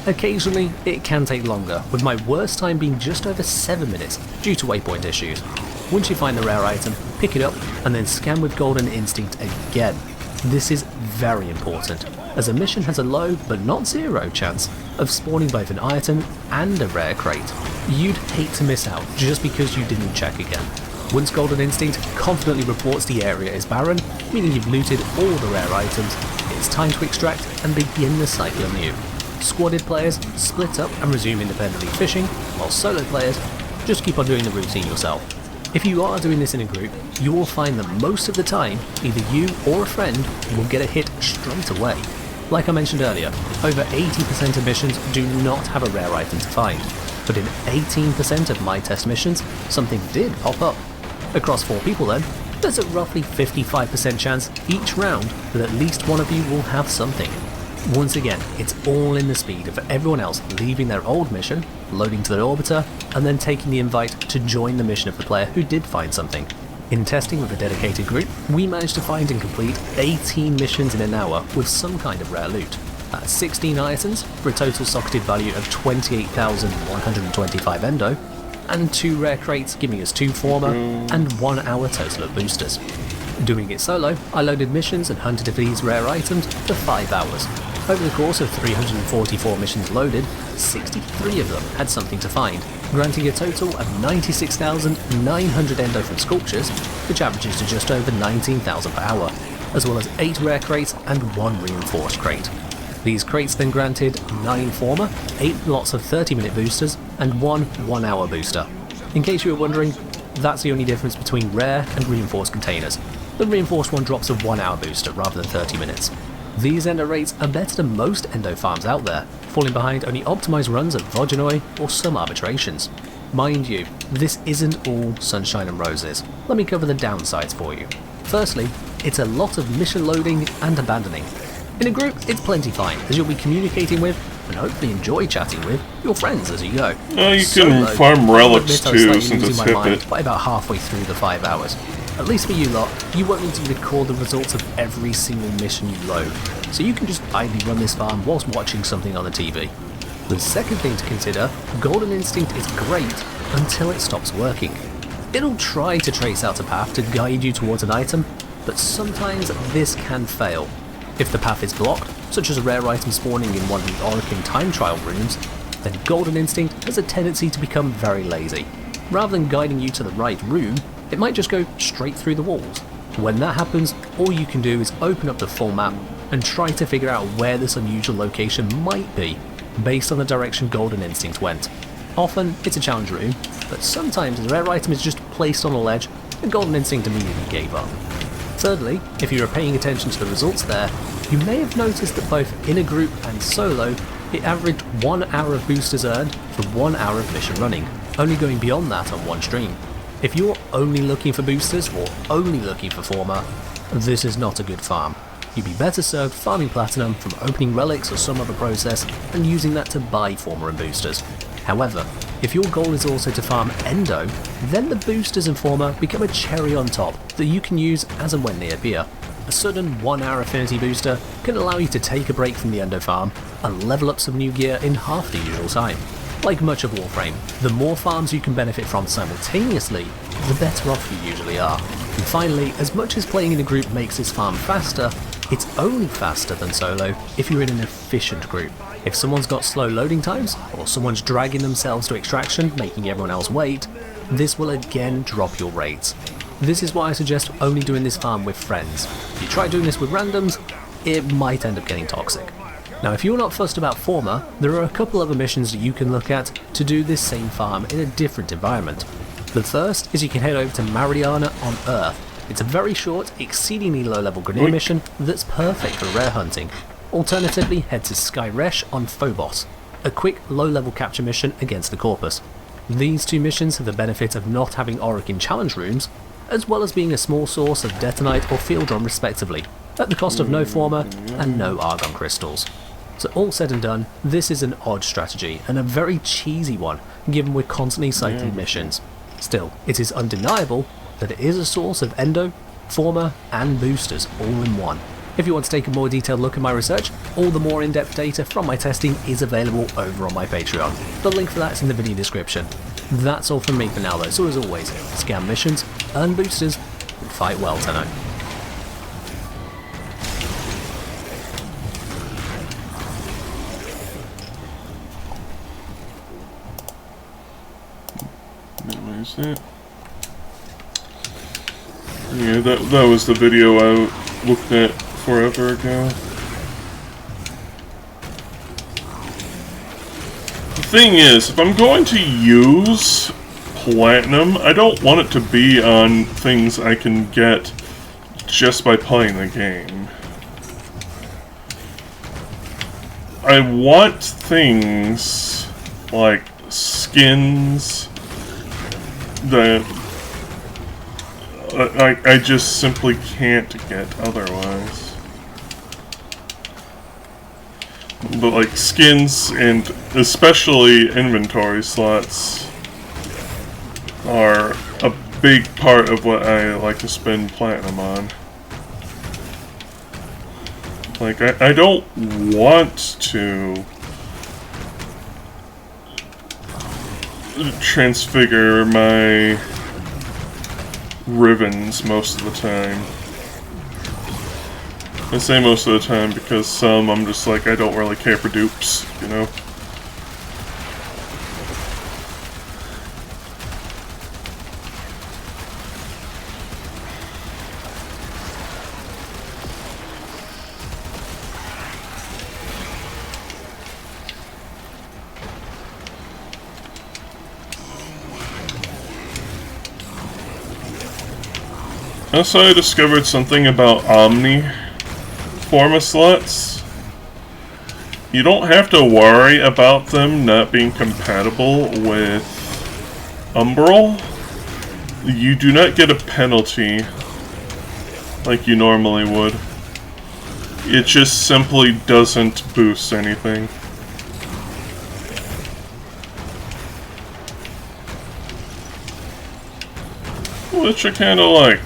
Occasionally it can take longer, with my worst time being just over 7 minutes due to waypoint issues. Once you find the rare item, pick it up and then scan with Golden Instinct again. This is very important, as a mission has a low but not zero chance of spawning both an item and a rare crate. You'd hate to miss out just because you didn't check again. Once Golden Instinct confidently reports the area is barren, meaning you've looted all the rare items, it's time to extract and begin the cycle anew. Squadded players split up and resume independently fishing, while solo players just keep on doing the routine yourself. If you are doing this in a group, you will find that most of the time, either you or a friend will get a hit straight away. Like I mentioned earlier, over 80% of missions do not have a rare item to find, but in 18% of my test missions, something did pop up. Across 4 people then, there's a roughly 55% chance each round that at least one of you will have something. Once again, it's all in the speed of everyone else leaving their old mission, loading to the orbiter, and then taking the invite to join the mission of the player who did find something. In testing with a dedicated group, we managed to find and complete 18 missions in an hour with some kind of rare loot. That's 16 items for a total socketed value of 28,125 endo, and 2 rare crates giving us 2 former and 1 hour total of boosters. Doing it solo, I loaded missions and hunted for these rare items for 5 hours. Over the course of 344 missions loaded, 63 of them had something to find, granting a total of 96,900 endo from sculptures, which averages to just over 19,000 per hour, as well as 8 rare crates and 1 reinforced crate. These crates then granted 9 former, 8 lots of 30-minute boosters, and 1 1-hour booster. In case you were wondering, that's the only difference between rare and reinforced containers. The reinforced one drops a 1-hour booster rather than 30 minutes. These endo rates are better than most endo farms out there, falling behind only optimised runs of Vogenoi or some arbitrations. Mind you, this isn't all sunshine and roses. Let me cover the downsides for you. Firstly, it's a lot of mission loading and abandoning. In a group, it's plenty fine, as you'll be communicating with, and hopefully enjoy chatting with, your friends as you go. You can farm relics too, since it's my mind hit by about halfway through the 5 hours. At least for you lot, you won't need to record the results of every single mission you load, so you can just idly run this farm whilst watching something on the TV. The second thing to consider, Golden Instinct is great until it stops working. It'll try to trace out a path to guide you towards an item, but sometimes this can fail. If the path is blocked, such as a rare item spawning in one of the Orokin time trial rooms, then Golden Instinct has a tendency to become very lazy. Rather than guiding you to the right room, it might just go straight through the walls. When that happens, all you can do is open up the full map and try to figure out where this unusual location might be, based on the direction Golden Instinct went. Often, it's a challenge room, but sometimes a rare item is just placed on a ledge and Golden Instinct immediately gave up. Thirdly, if you are paying attention to the results there, you may have noticed that both in a group and solo, it averaged 1 hour of boosters earned for 1 hour of mission running, only going beyond that on one stream. If you're only looking for boosters or only looking for Forma, this is not a good farm. You'd be better served farming platinum from opening relics or some other process and using that to buy Forma and boosters. However, if your goal is also to farm Endo, then the boosters and Forma become a cherry on top that you can use as and when they appear. A sudden 1 hour affinity booster can allow you to take a break from the Endo farm and level up some new gear in half the usual time. Like much of Warframe, the more farms you can benefit from simultaneously, the better off you usually are. And finally, as much as playing in a group makes this farm faster, it's only faster than solo if you're in an efficient group. If someone's got slow loading times, or someone's dragging themselves to extraction, making everyone else wait, this will again drop your rates. This is why I suggest only doing this farm with friends. If you try doing this with randoms, it might end up getting toxic. Now if you're not fussed about Forma, there are a couple other missions that you can look at to do this same farm in a different environment. The first is you can head over to Mariana on Earth. It's a very short, exceedingly low level grenade mission that's perfect for rare hunting. Alternatively, head to Skyresh on Phobos, a quick low level capture mission against the Corpus. These two missions have the benefit of not having Orokin challenge rooms, as well as being a small source of Detonite or Field Drum respectively, at the cost of no Forma and no Argon crystals. So all said and done, this is an odd strategy, and a very cheesy one, given we're constantly cycling missions. Still, it is undeniable that it is a source of Endo, Forma and boosters all in one. If you want to take a more detailed look at my research, all the more in-depth data from my testing is available over on my Patreon. The link for that is in the video description. That's all from me for now though, so as always, scam missions, earn boosters, and fight well tonight. Minimize that. Yeah, that was the video I looked at forever ago. The thing is, if I'm going to use platinum, I don't want it to be on things I can get just by playing the game. I want things like skins that I just simply can't get otherwise. But like skins and especially inventory slots are a big part of what I like to spend platinum on. Like I don't want to transfigure my ribbons most of the time. I say most of the time because some I'm just like, I don't really care for dupes, you know? Also, I discovered something about Omni Forma slots. You don't have to worry about them not being compatible with Umbral. You do not get a penalty like you normally would. It just simply doesn't boost anything. Which I kinda like.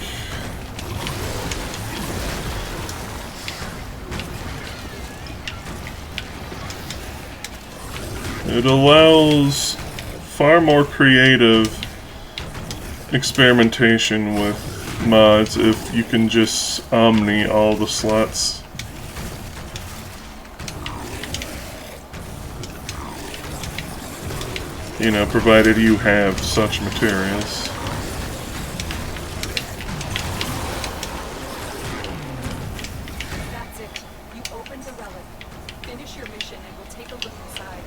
It allows far more creative experimentation with mods if you can just omni all the slots. You know, provided you have such materials. That's it. You opened the relic. Finish your mission and we'll take a look inside.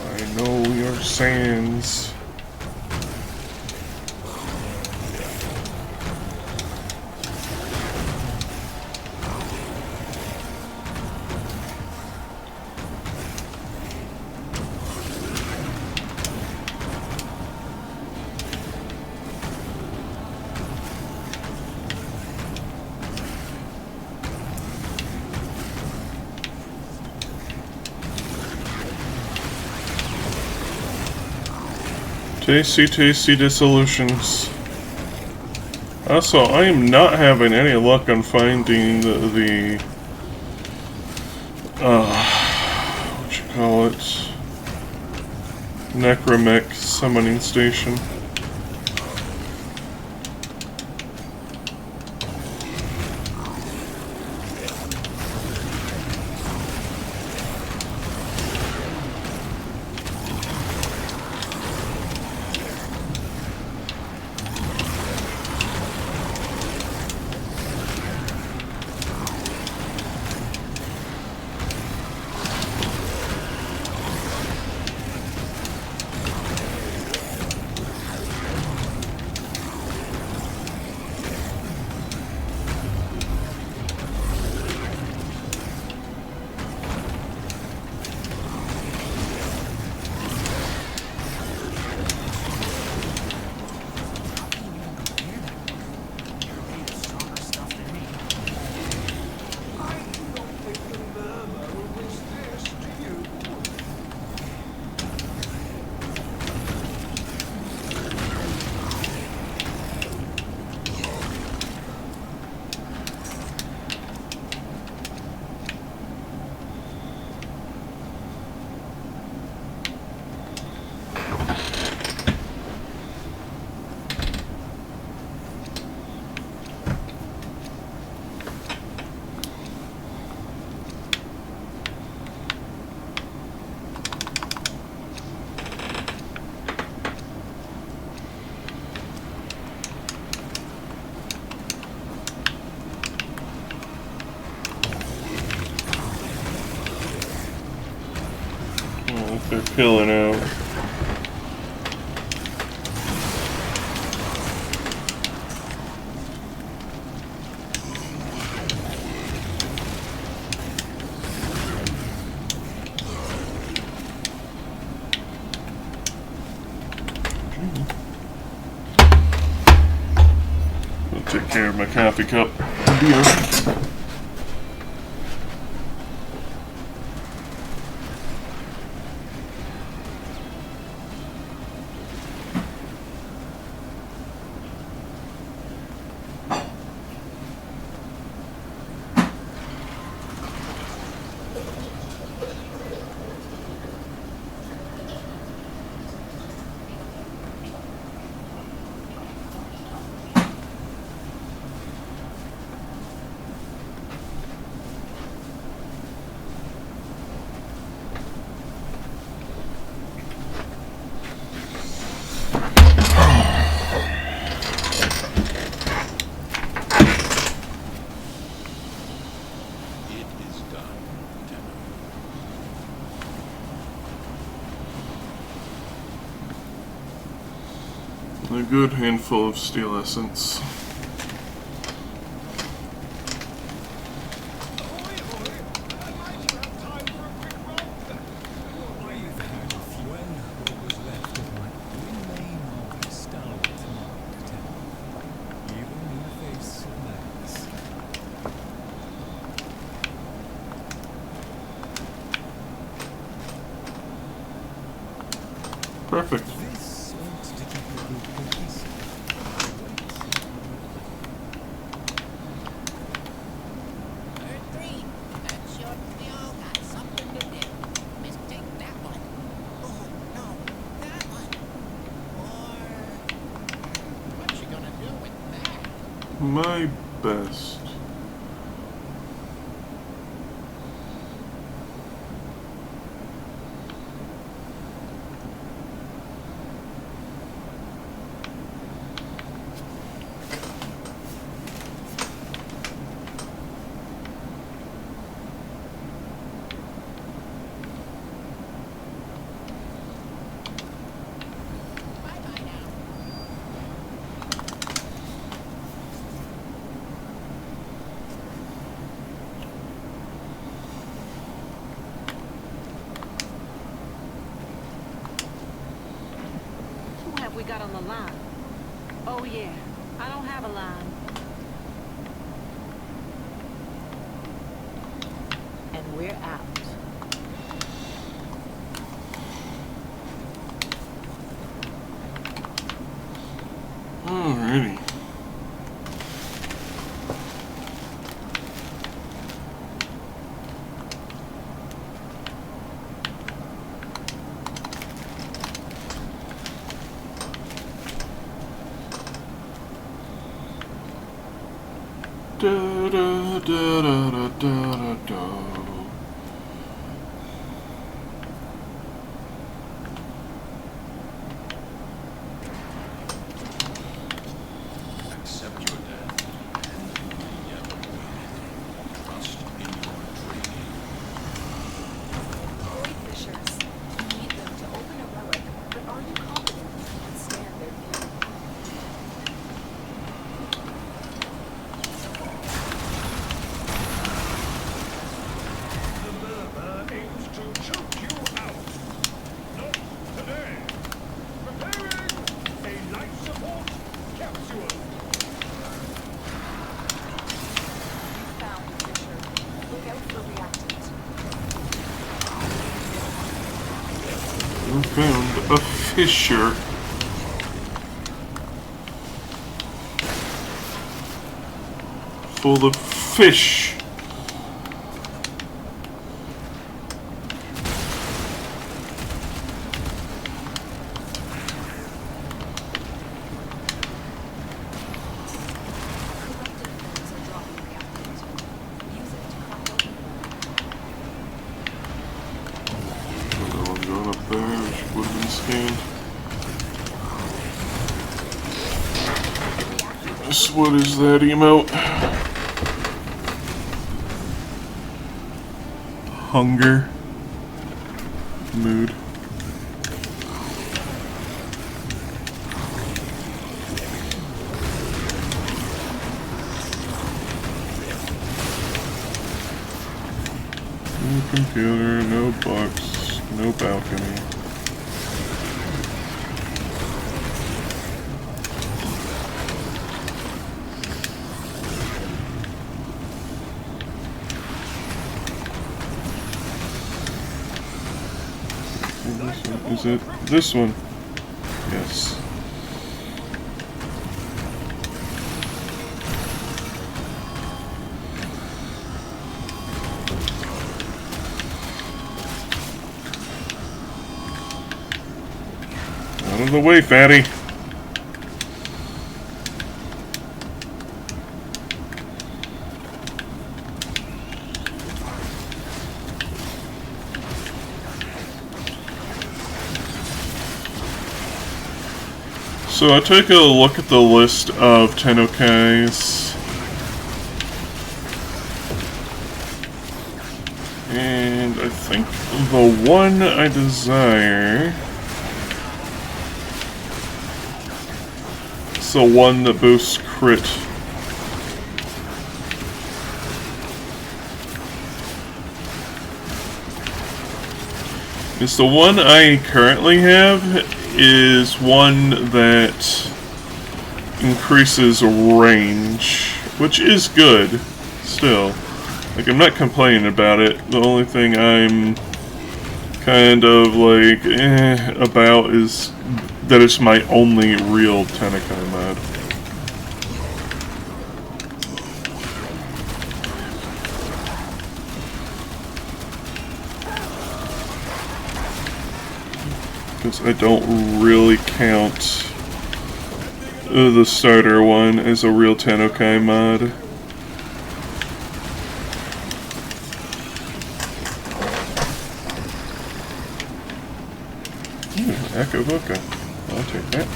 I know your sands. Tasty, tasty dissolutions. Also, I am not having any luck on finding the what you call it? Necromech summoning station. They're killing out. I'll take care of my coffee cup. Beer. A good handful of steel essence. Perfect. My best. Who have we got on the line? Oh yeah, I don't have a line. And we're out. Alrighty. Da da da da da da da. Accept your death and you will yet win. Trust in your training. Void fissures. You need them to open a relic, but are you confident you can withstand their view? The murmur aims to choke you out. Not today. Preparing a life support capsule. Found the fissure. Look out for reactants. We found a fissure. Full of fish. Corrupted forms are dropping reactants. Use it to crack open Another one going up there, which would have been scanned. Yes, what is that emote? Hunger. Mood. No computer, no box, no balcony. Is it this one? Yes. Out of the way, fatty. So I took a look at the list of Tenokais, and I think the one I desire the one that boosts crit. It's the one I currently have is one that increases range, which is good still. Like, I'm not complaining about it. The only thing I'm kind of like about is that it's my only real Tenekai mod. Because I don't really count the starter one as a real Tenekai mod. Echo Boca. I'll take that.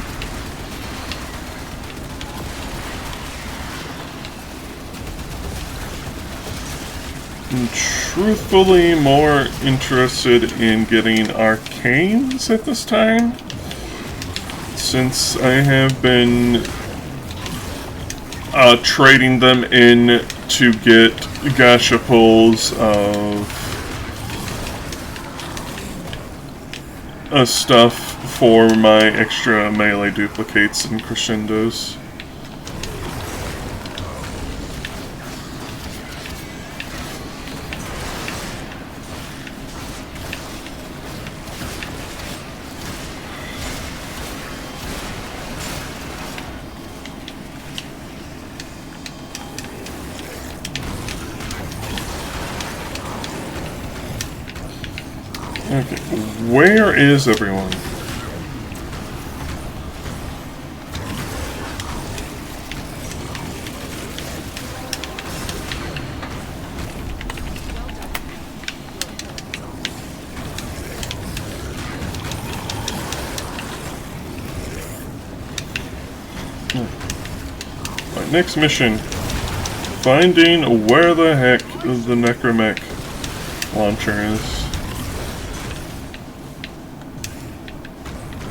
I'm truthfully more interested in getting arcanes at this time, since I have been trading them in to get gacha pulls of stuff for my extra melee duplicates and crescendos. Okay, where is everyone? My next mission, finding where the heck the Necromech launcher is.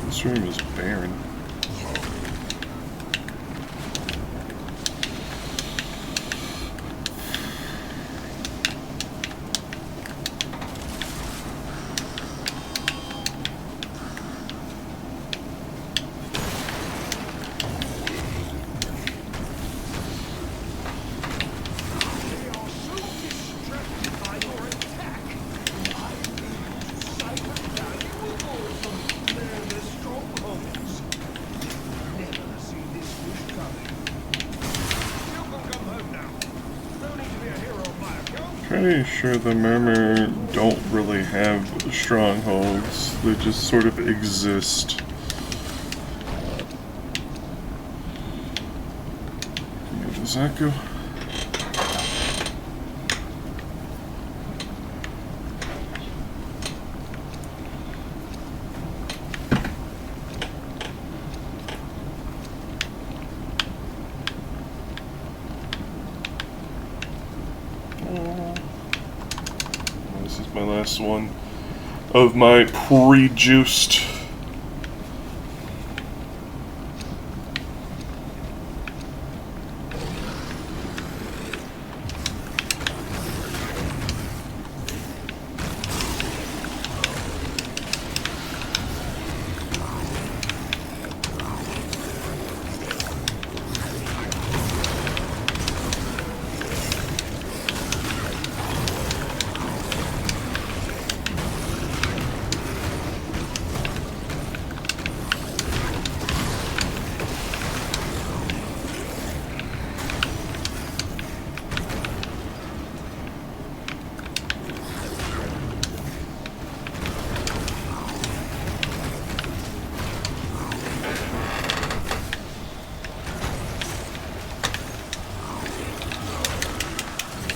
This room is barren. Pretty sure the Murmur don't really have strongholds, they just sort of exist. Where does that go? This is my last one of my pre-juiced.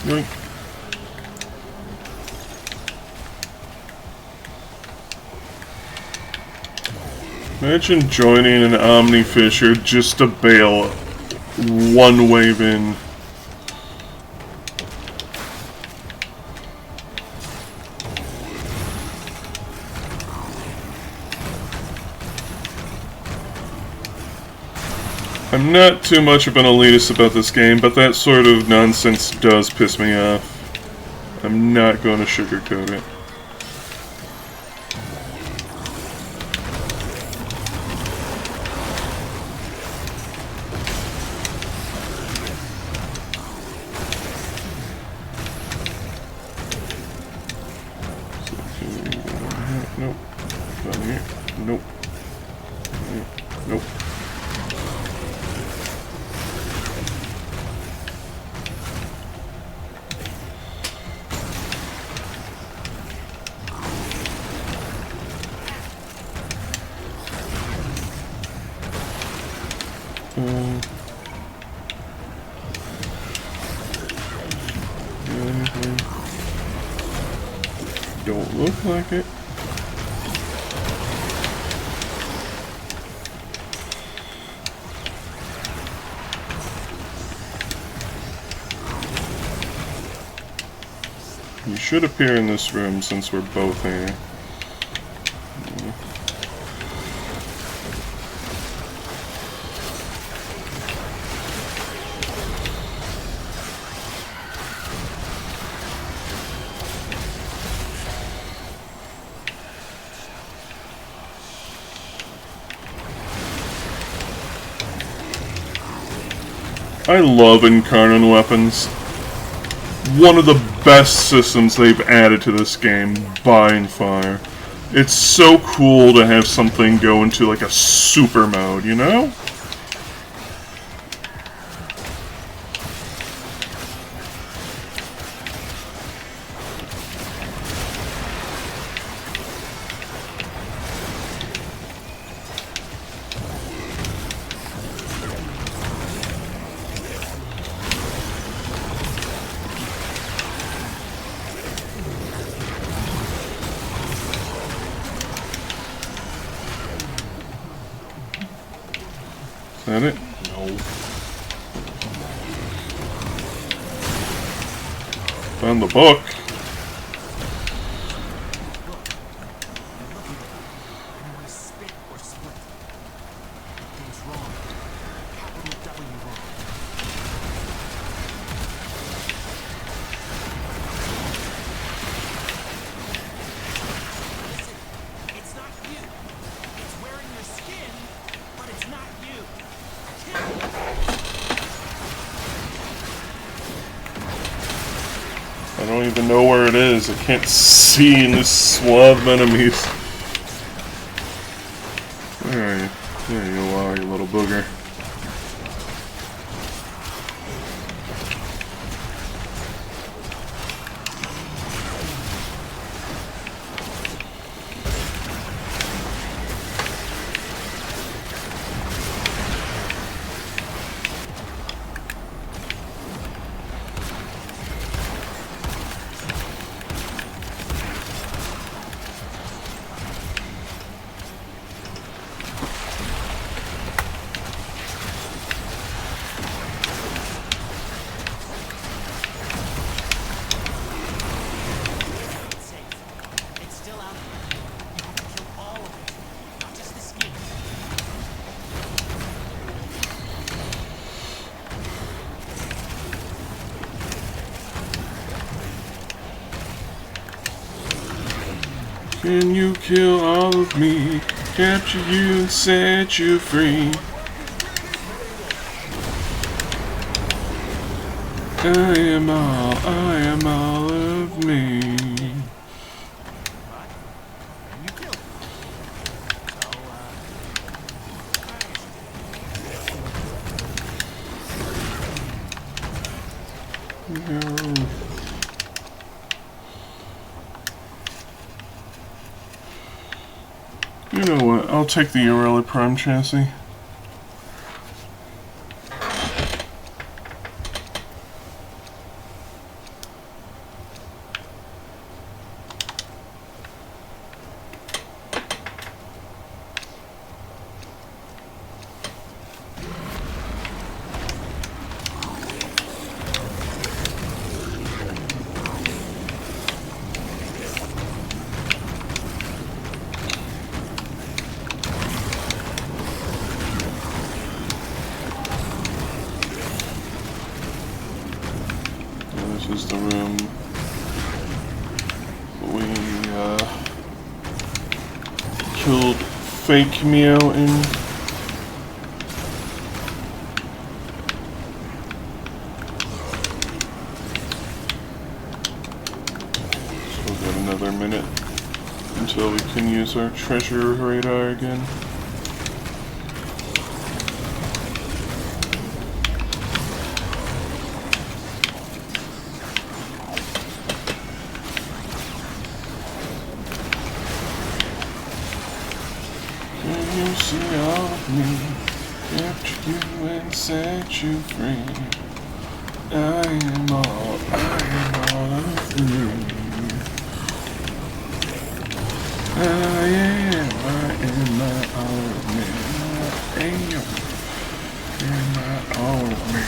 Yoink. Imagine joining an Omni Fisher just to bail one wave in. I'm not too much of an elitist about this game, but that sort of nonsense does piss me off. I'm not going to sugarcoat it. Nope. Down here. Nope. Nope. Don't look like it. You should appear in this room since we're both here. I love Incarnon weapons. One of the best systems they've added to this game, by far. It's so cool to have something go into like a super mode, you know? Is that it? No. Found the book. I don't even know where it is. I can't see in this swath of enemies. Where are you? There you are, you little booger. Can you kill all of me? Capture you and set you free. I am all of me. No. You know what? I'll take the Aurelia Prime chassis. is the room we killed Fake Meow in. So we've got another minute until we can use our treasure radar again. Can you see all of me? Capture you and set you free. I am all of you. I am all of me. Am I all of me?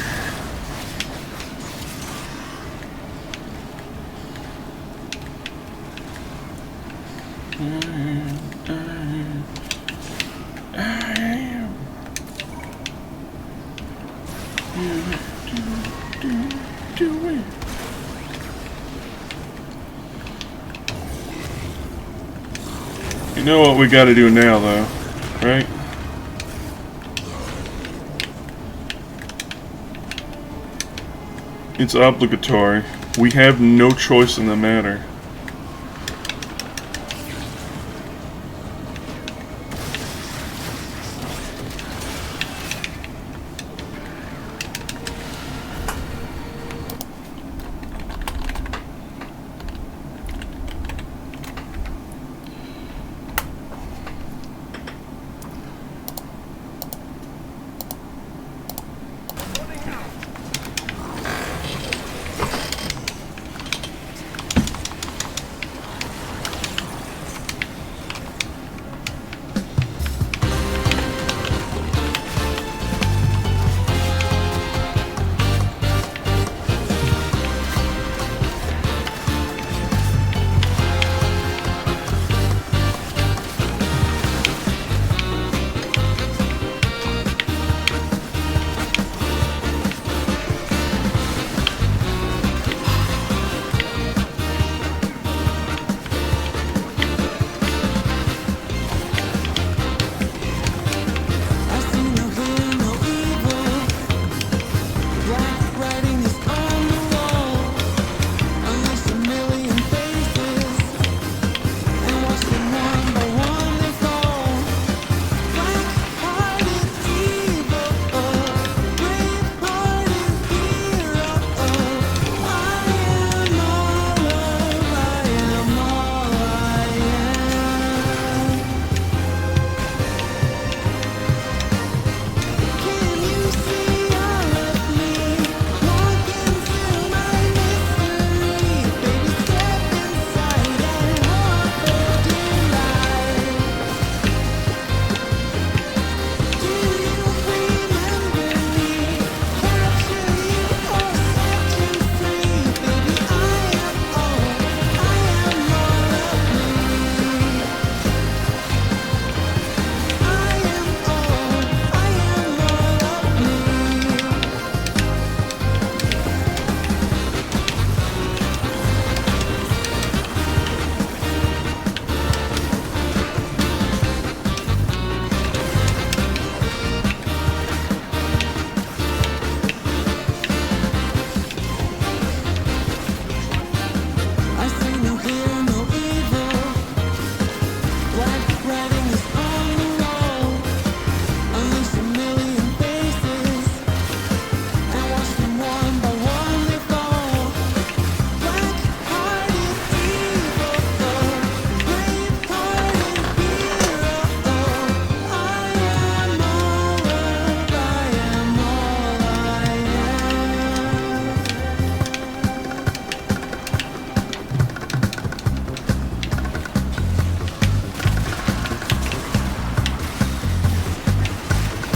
I am. Do it. You know what we gotta do now, though, right? It's obligatory. We have no choice in the matter.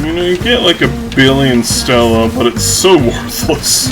You know, you get like $1 billion Stella, but it's so worthless.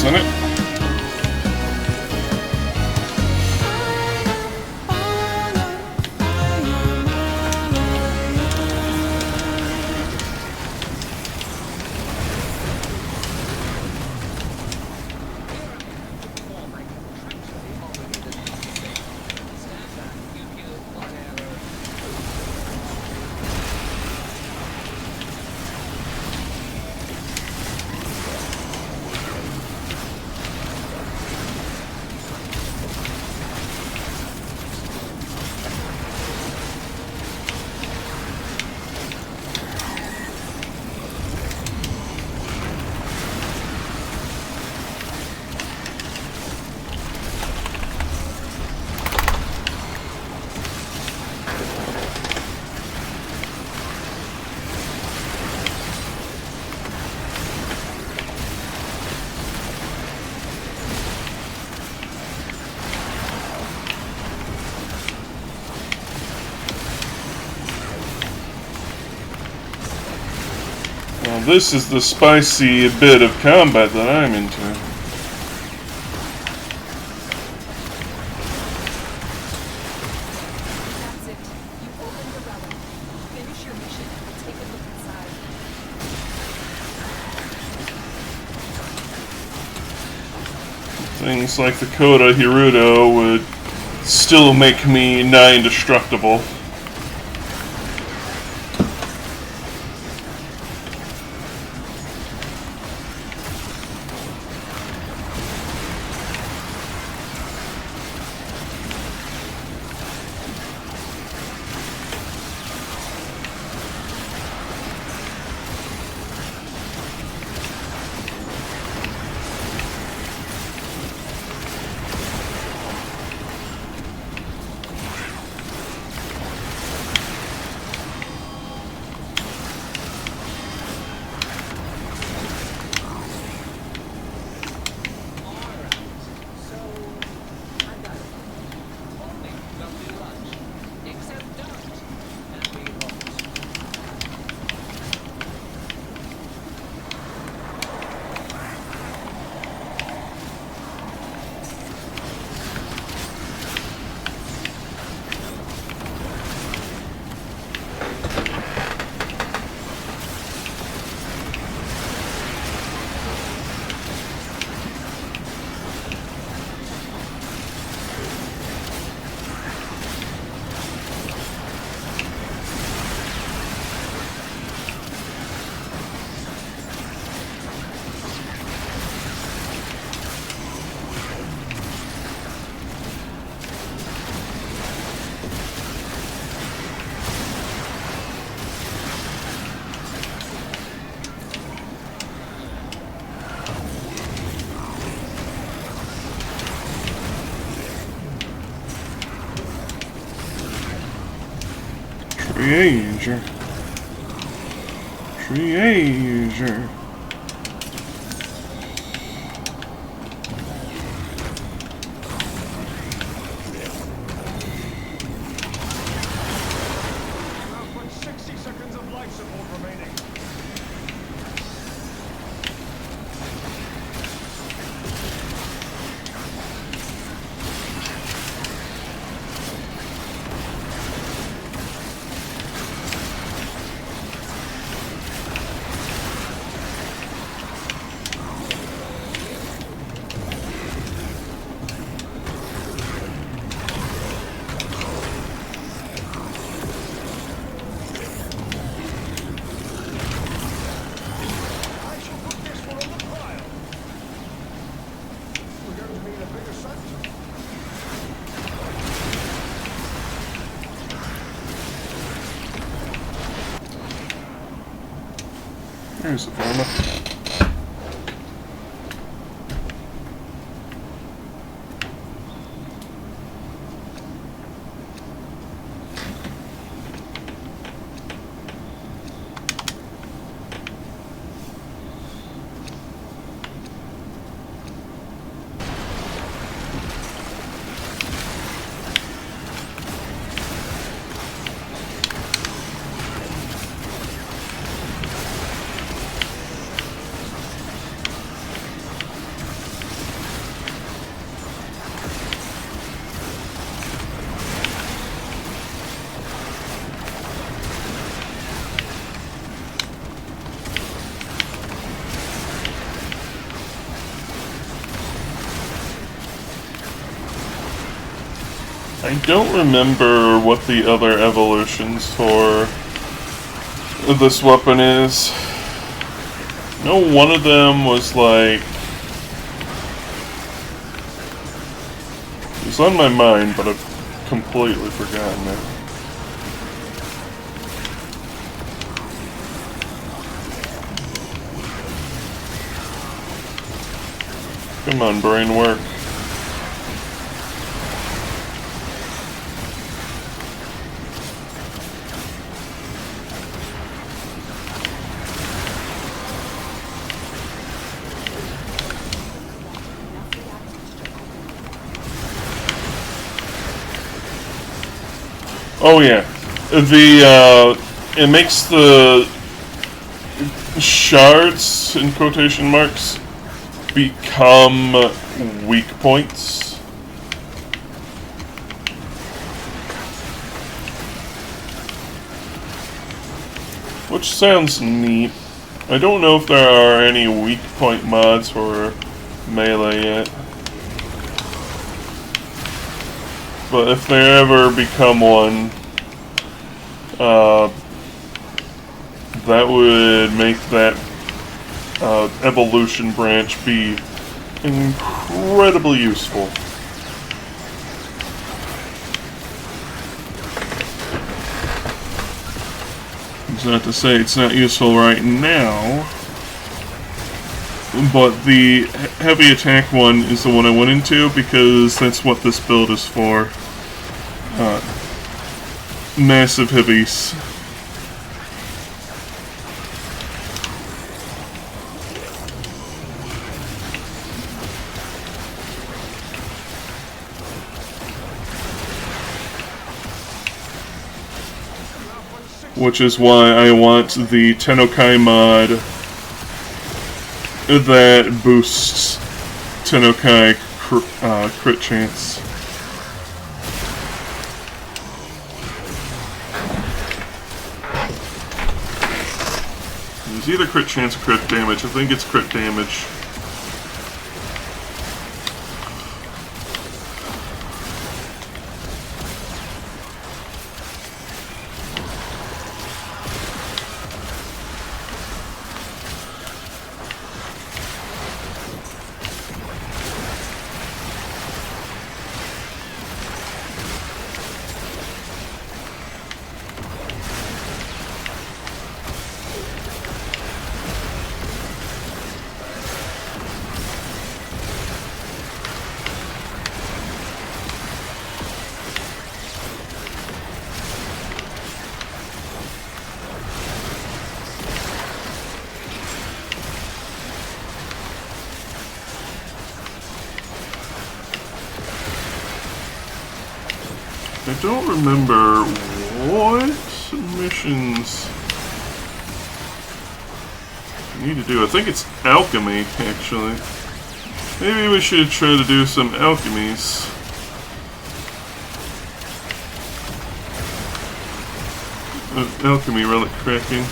isn't it? Well, this is the spicy bit of combat that I'm into. That's it. You opened the relic. Finish your mission and we'll take a look inside. Things like the Coda Hirudo would still make me nigh indestructible. Treasure. Treasure. Now but 60 seconds of life support remaining. I shall put this one on the pile. We're going to need a bigger sector. There's the pharma. I don't remember what the other evolutions for this weapon is. No, one of them was like... It's on my mind, but I've completely forgotten it. Come on, brain, work. Oh yeah, it makes the shards, in quotation marks, become weak points. Which sounds neat. I don't know if there are any weak point mods for melee yet. But if they ever become one, that would make that evolution branch be incredibly useful. It's not to say it's not useful right now, but the heavy attack one is the one I went into because that's what this build is for. Massive heavies. Which is why I want the Tennokai mod that boosts Tennokai crit chance. It's either crit chance or crit damage. I think it's crit damage. I don't remember what missions I need to do. I think it's alchemy, actually. Maybe we should try to do some alchemies. Alchemy relic cracking.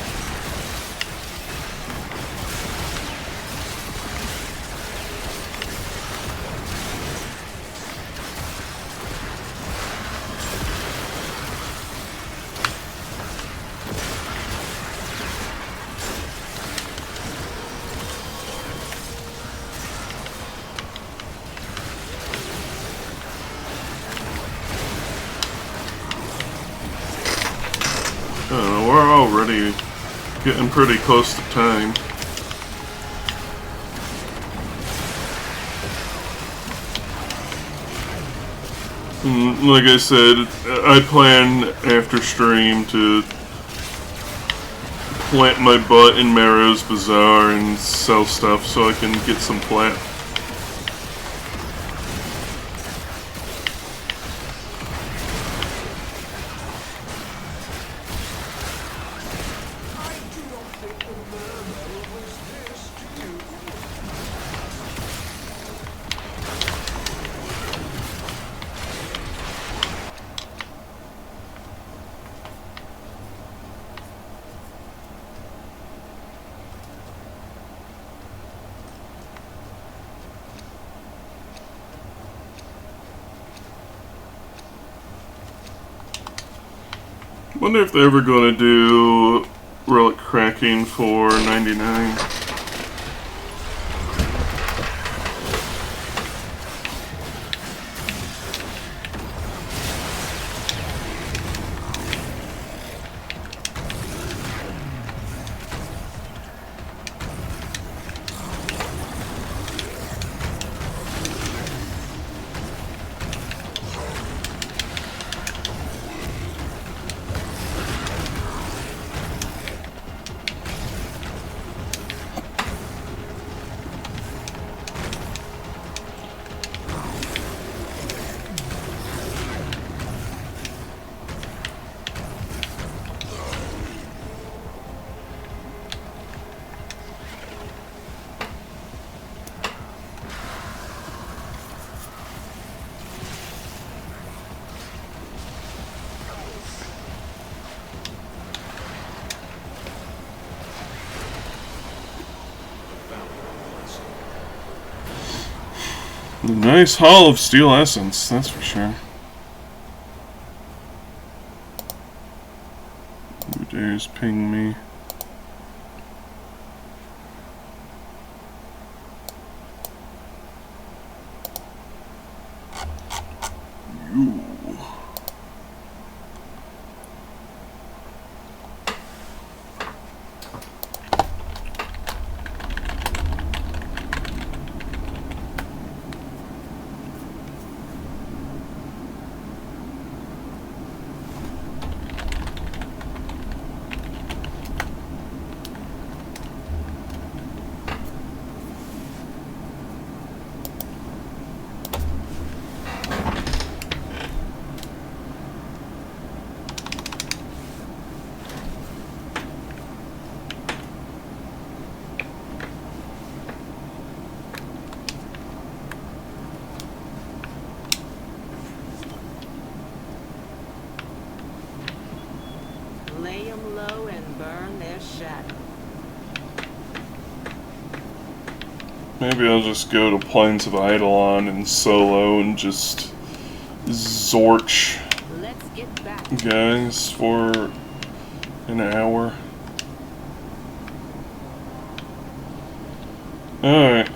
We're already getting pretty close to time. Like I said, I plan after stream to plant my butt in Marrow's Bazaar and sell stuff so I can get some plat. Wonder if they're ever going to do relic cracking for 99. Nice haul of steel essence, that's for sure. Who dares ping me? You. Lay 'em low and burn their shadow. Maybe I'll just go to Plains of Eidolon and solo and just zorch Let's get back. guys for an hour. Alright.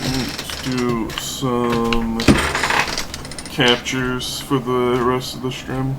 Let's do some captures for the rest of the stream.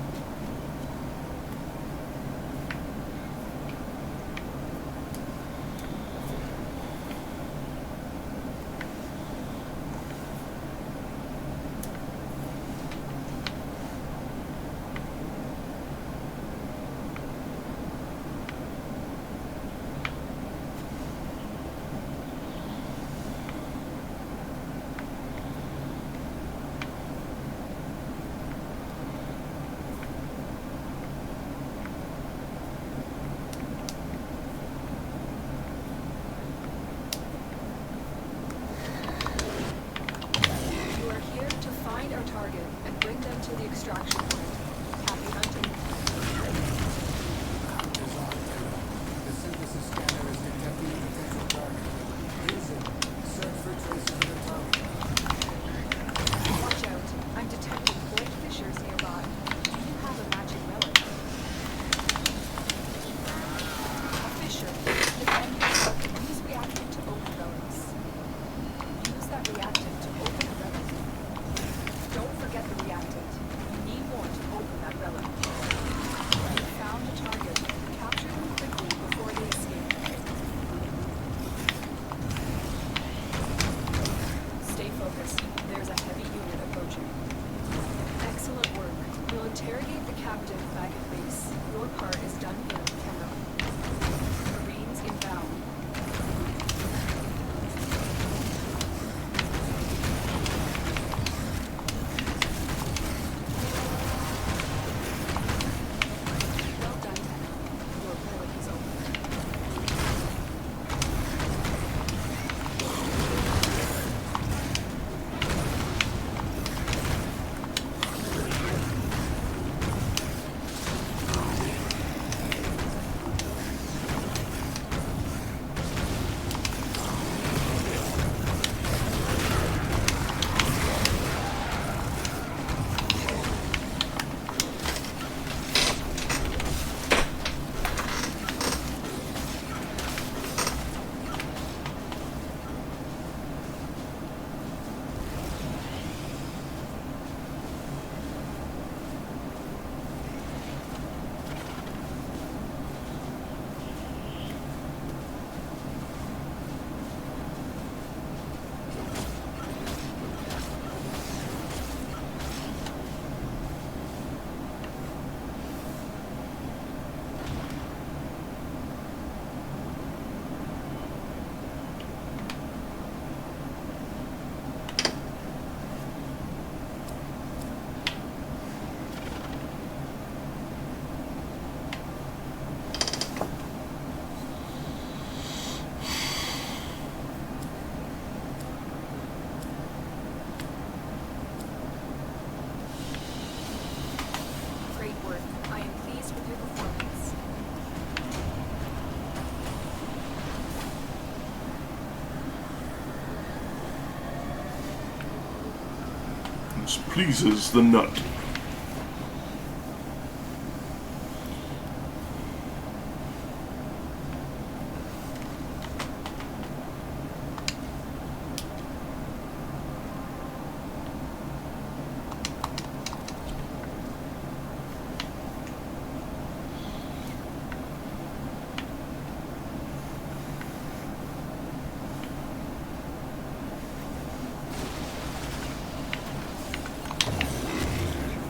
sounds pleases the nut.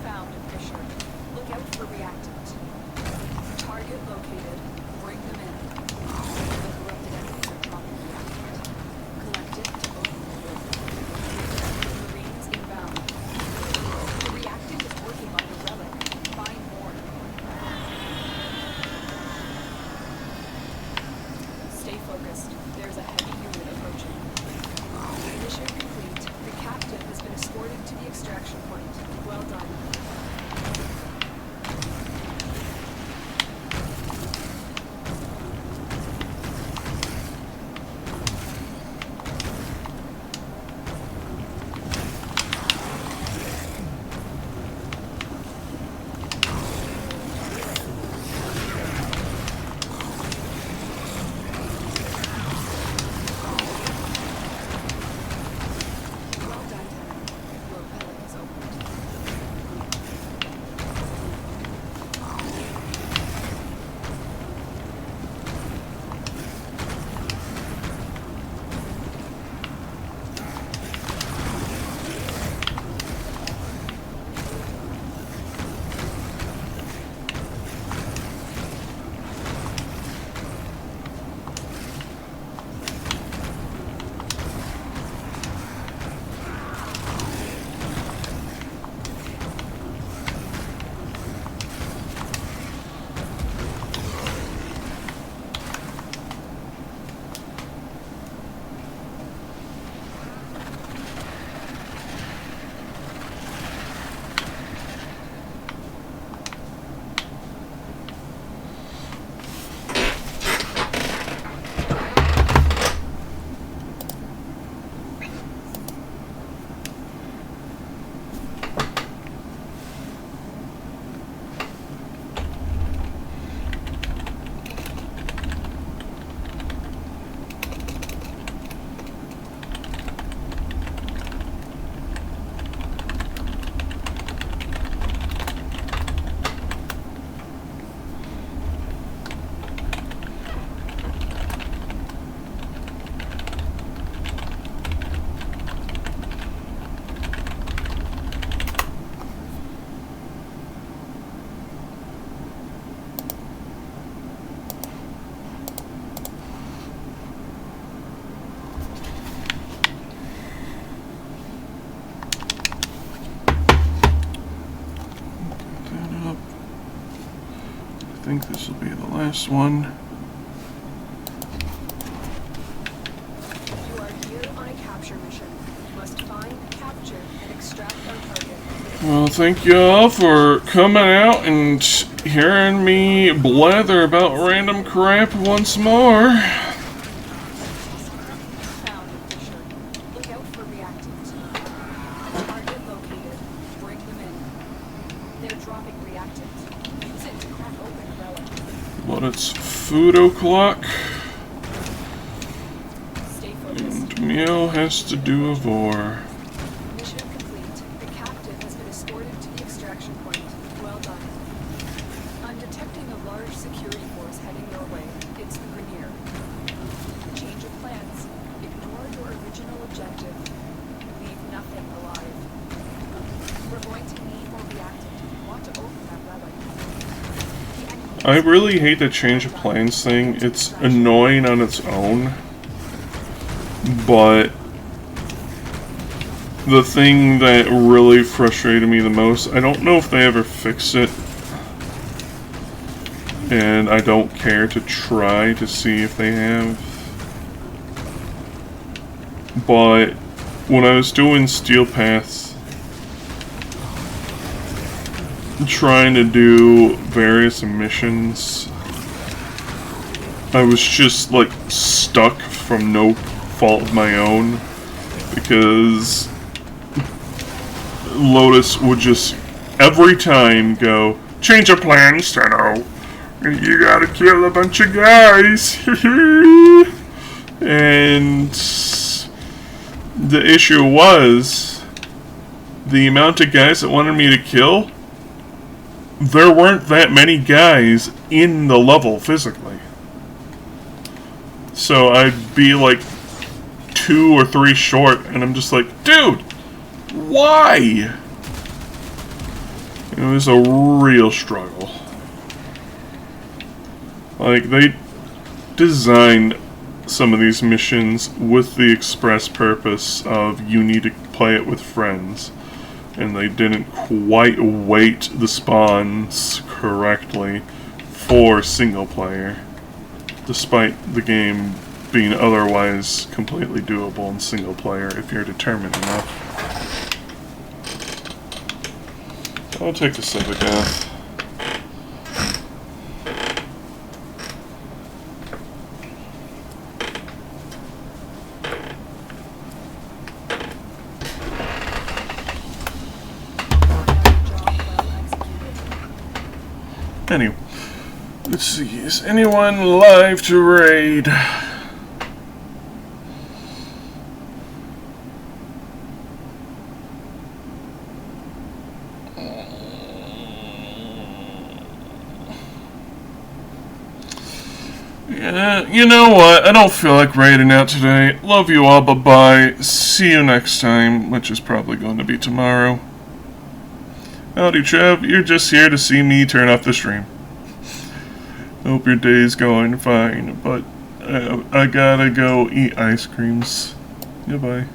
Found and Fisher. Look out for reactant. Target located. Bring them in. The corrupted enemies are dropping reactant. Collect it to open the door. Marines inbound. The reactant is working on the relic. Find more. Stay focused. There's a heavy unit approaching. Mission complete. The captain has been escorted to the extraction point. Well done. Well done, Tenant. Your relic is opened. That up. I think this will be the last one. You are here on a capture mission. You must find, capture, and extract our target. Well, thank you all for coming out and hearing me blather about random crap once more. Found and Fisher. Look out for reactant. Target located. Bring them in. They're dropping reactant. Use it to crack open a relic. But it's food o'clock, Stay focused. and Meow has to do a vor. Mission complete. The captain has been escorted to the extraction point. Well done. I'm detecting a large security force heading your way. It's the Grenier. Change of plans. Ignore your original objective. Leave nothing alive. We're going to need more reactant. We want to open that relic. The enemy I really hate the change of plans thing. It's annoying on its own, but the thing that really frustrated me the most, I don't know if they ever fixed it, and I don't care to try to see if they have, but when I was doing Steel Paths, trying to do various missions, I was just like stuck from no fault of my own, because Lotus would just every time go, change of plans, Tenno. You gotta kill a bunch of guys. And the issue was the amount of guys that wanted me to kill. There weren't that many guys in the level physically. So I'd be like 2 or 3 short, and I'm just like, dude, why? It was a real struggle. Like, they designed some of these missions with the express purpose of you need to play it with friends. And they didn't quite weight the spawns correctly for single player, despite the game being otherwise completely doable in single player if you're determined enough. I'll take the civic off. Anyway, let's see, is anyone live to raid? Yeah, you know what? I don't feel like raiding out today. Love you all, bye-bye. See you next time, which is probably going to be tomorrow. Howdy, Trev. You're just here to see me turn off the stream. Hope your day's going fine, but I gotta go eat ice creams. Goodbye.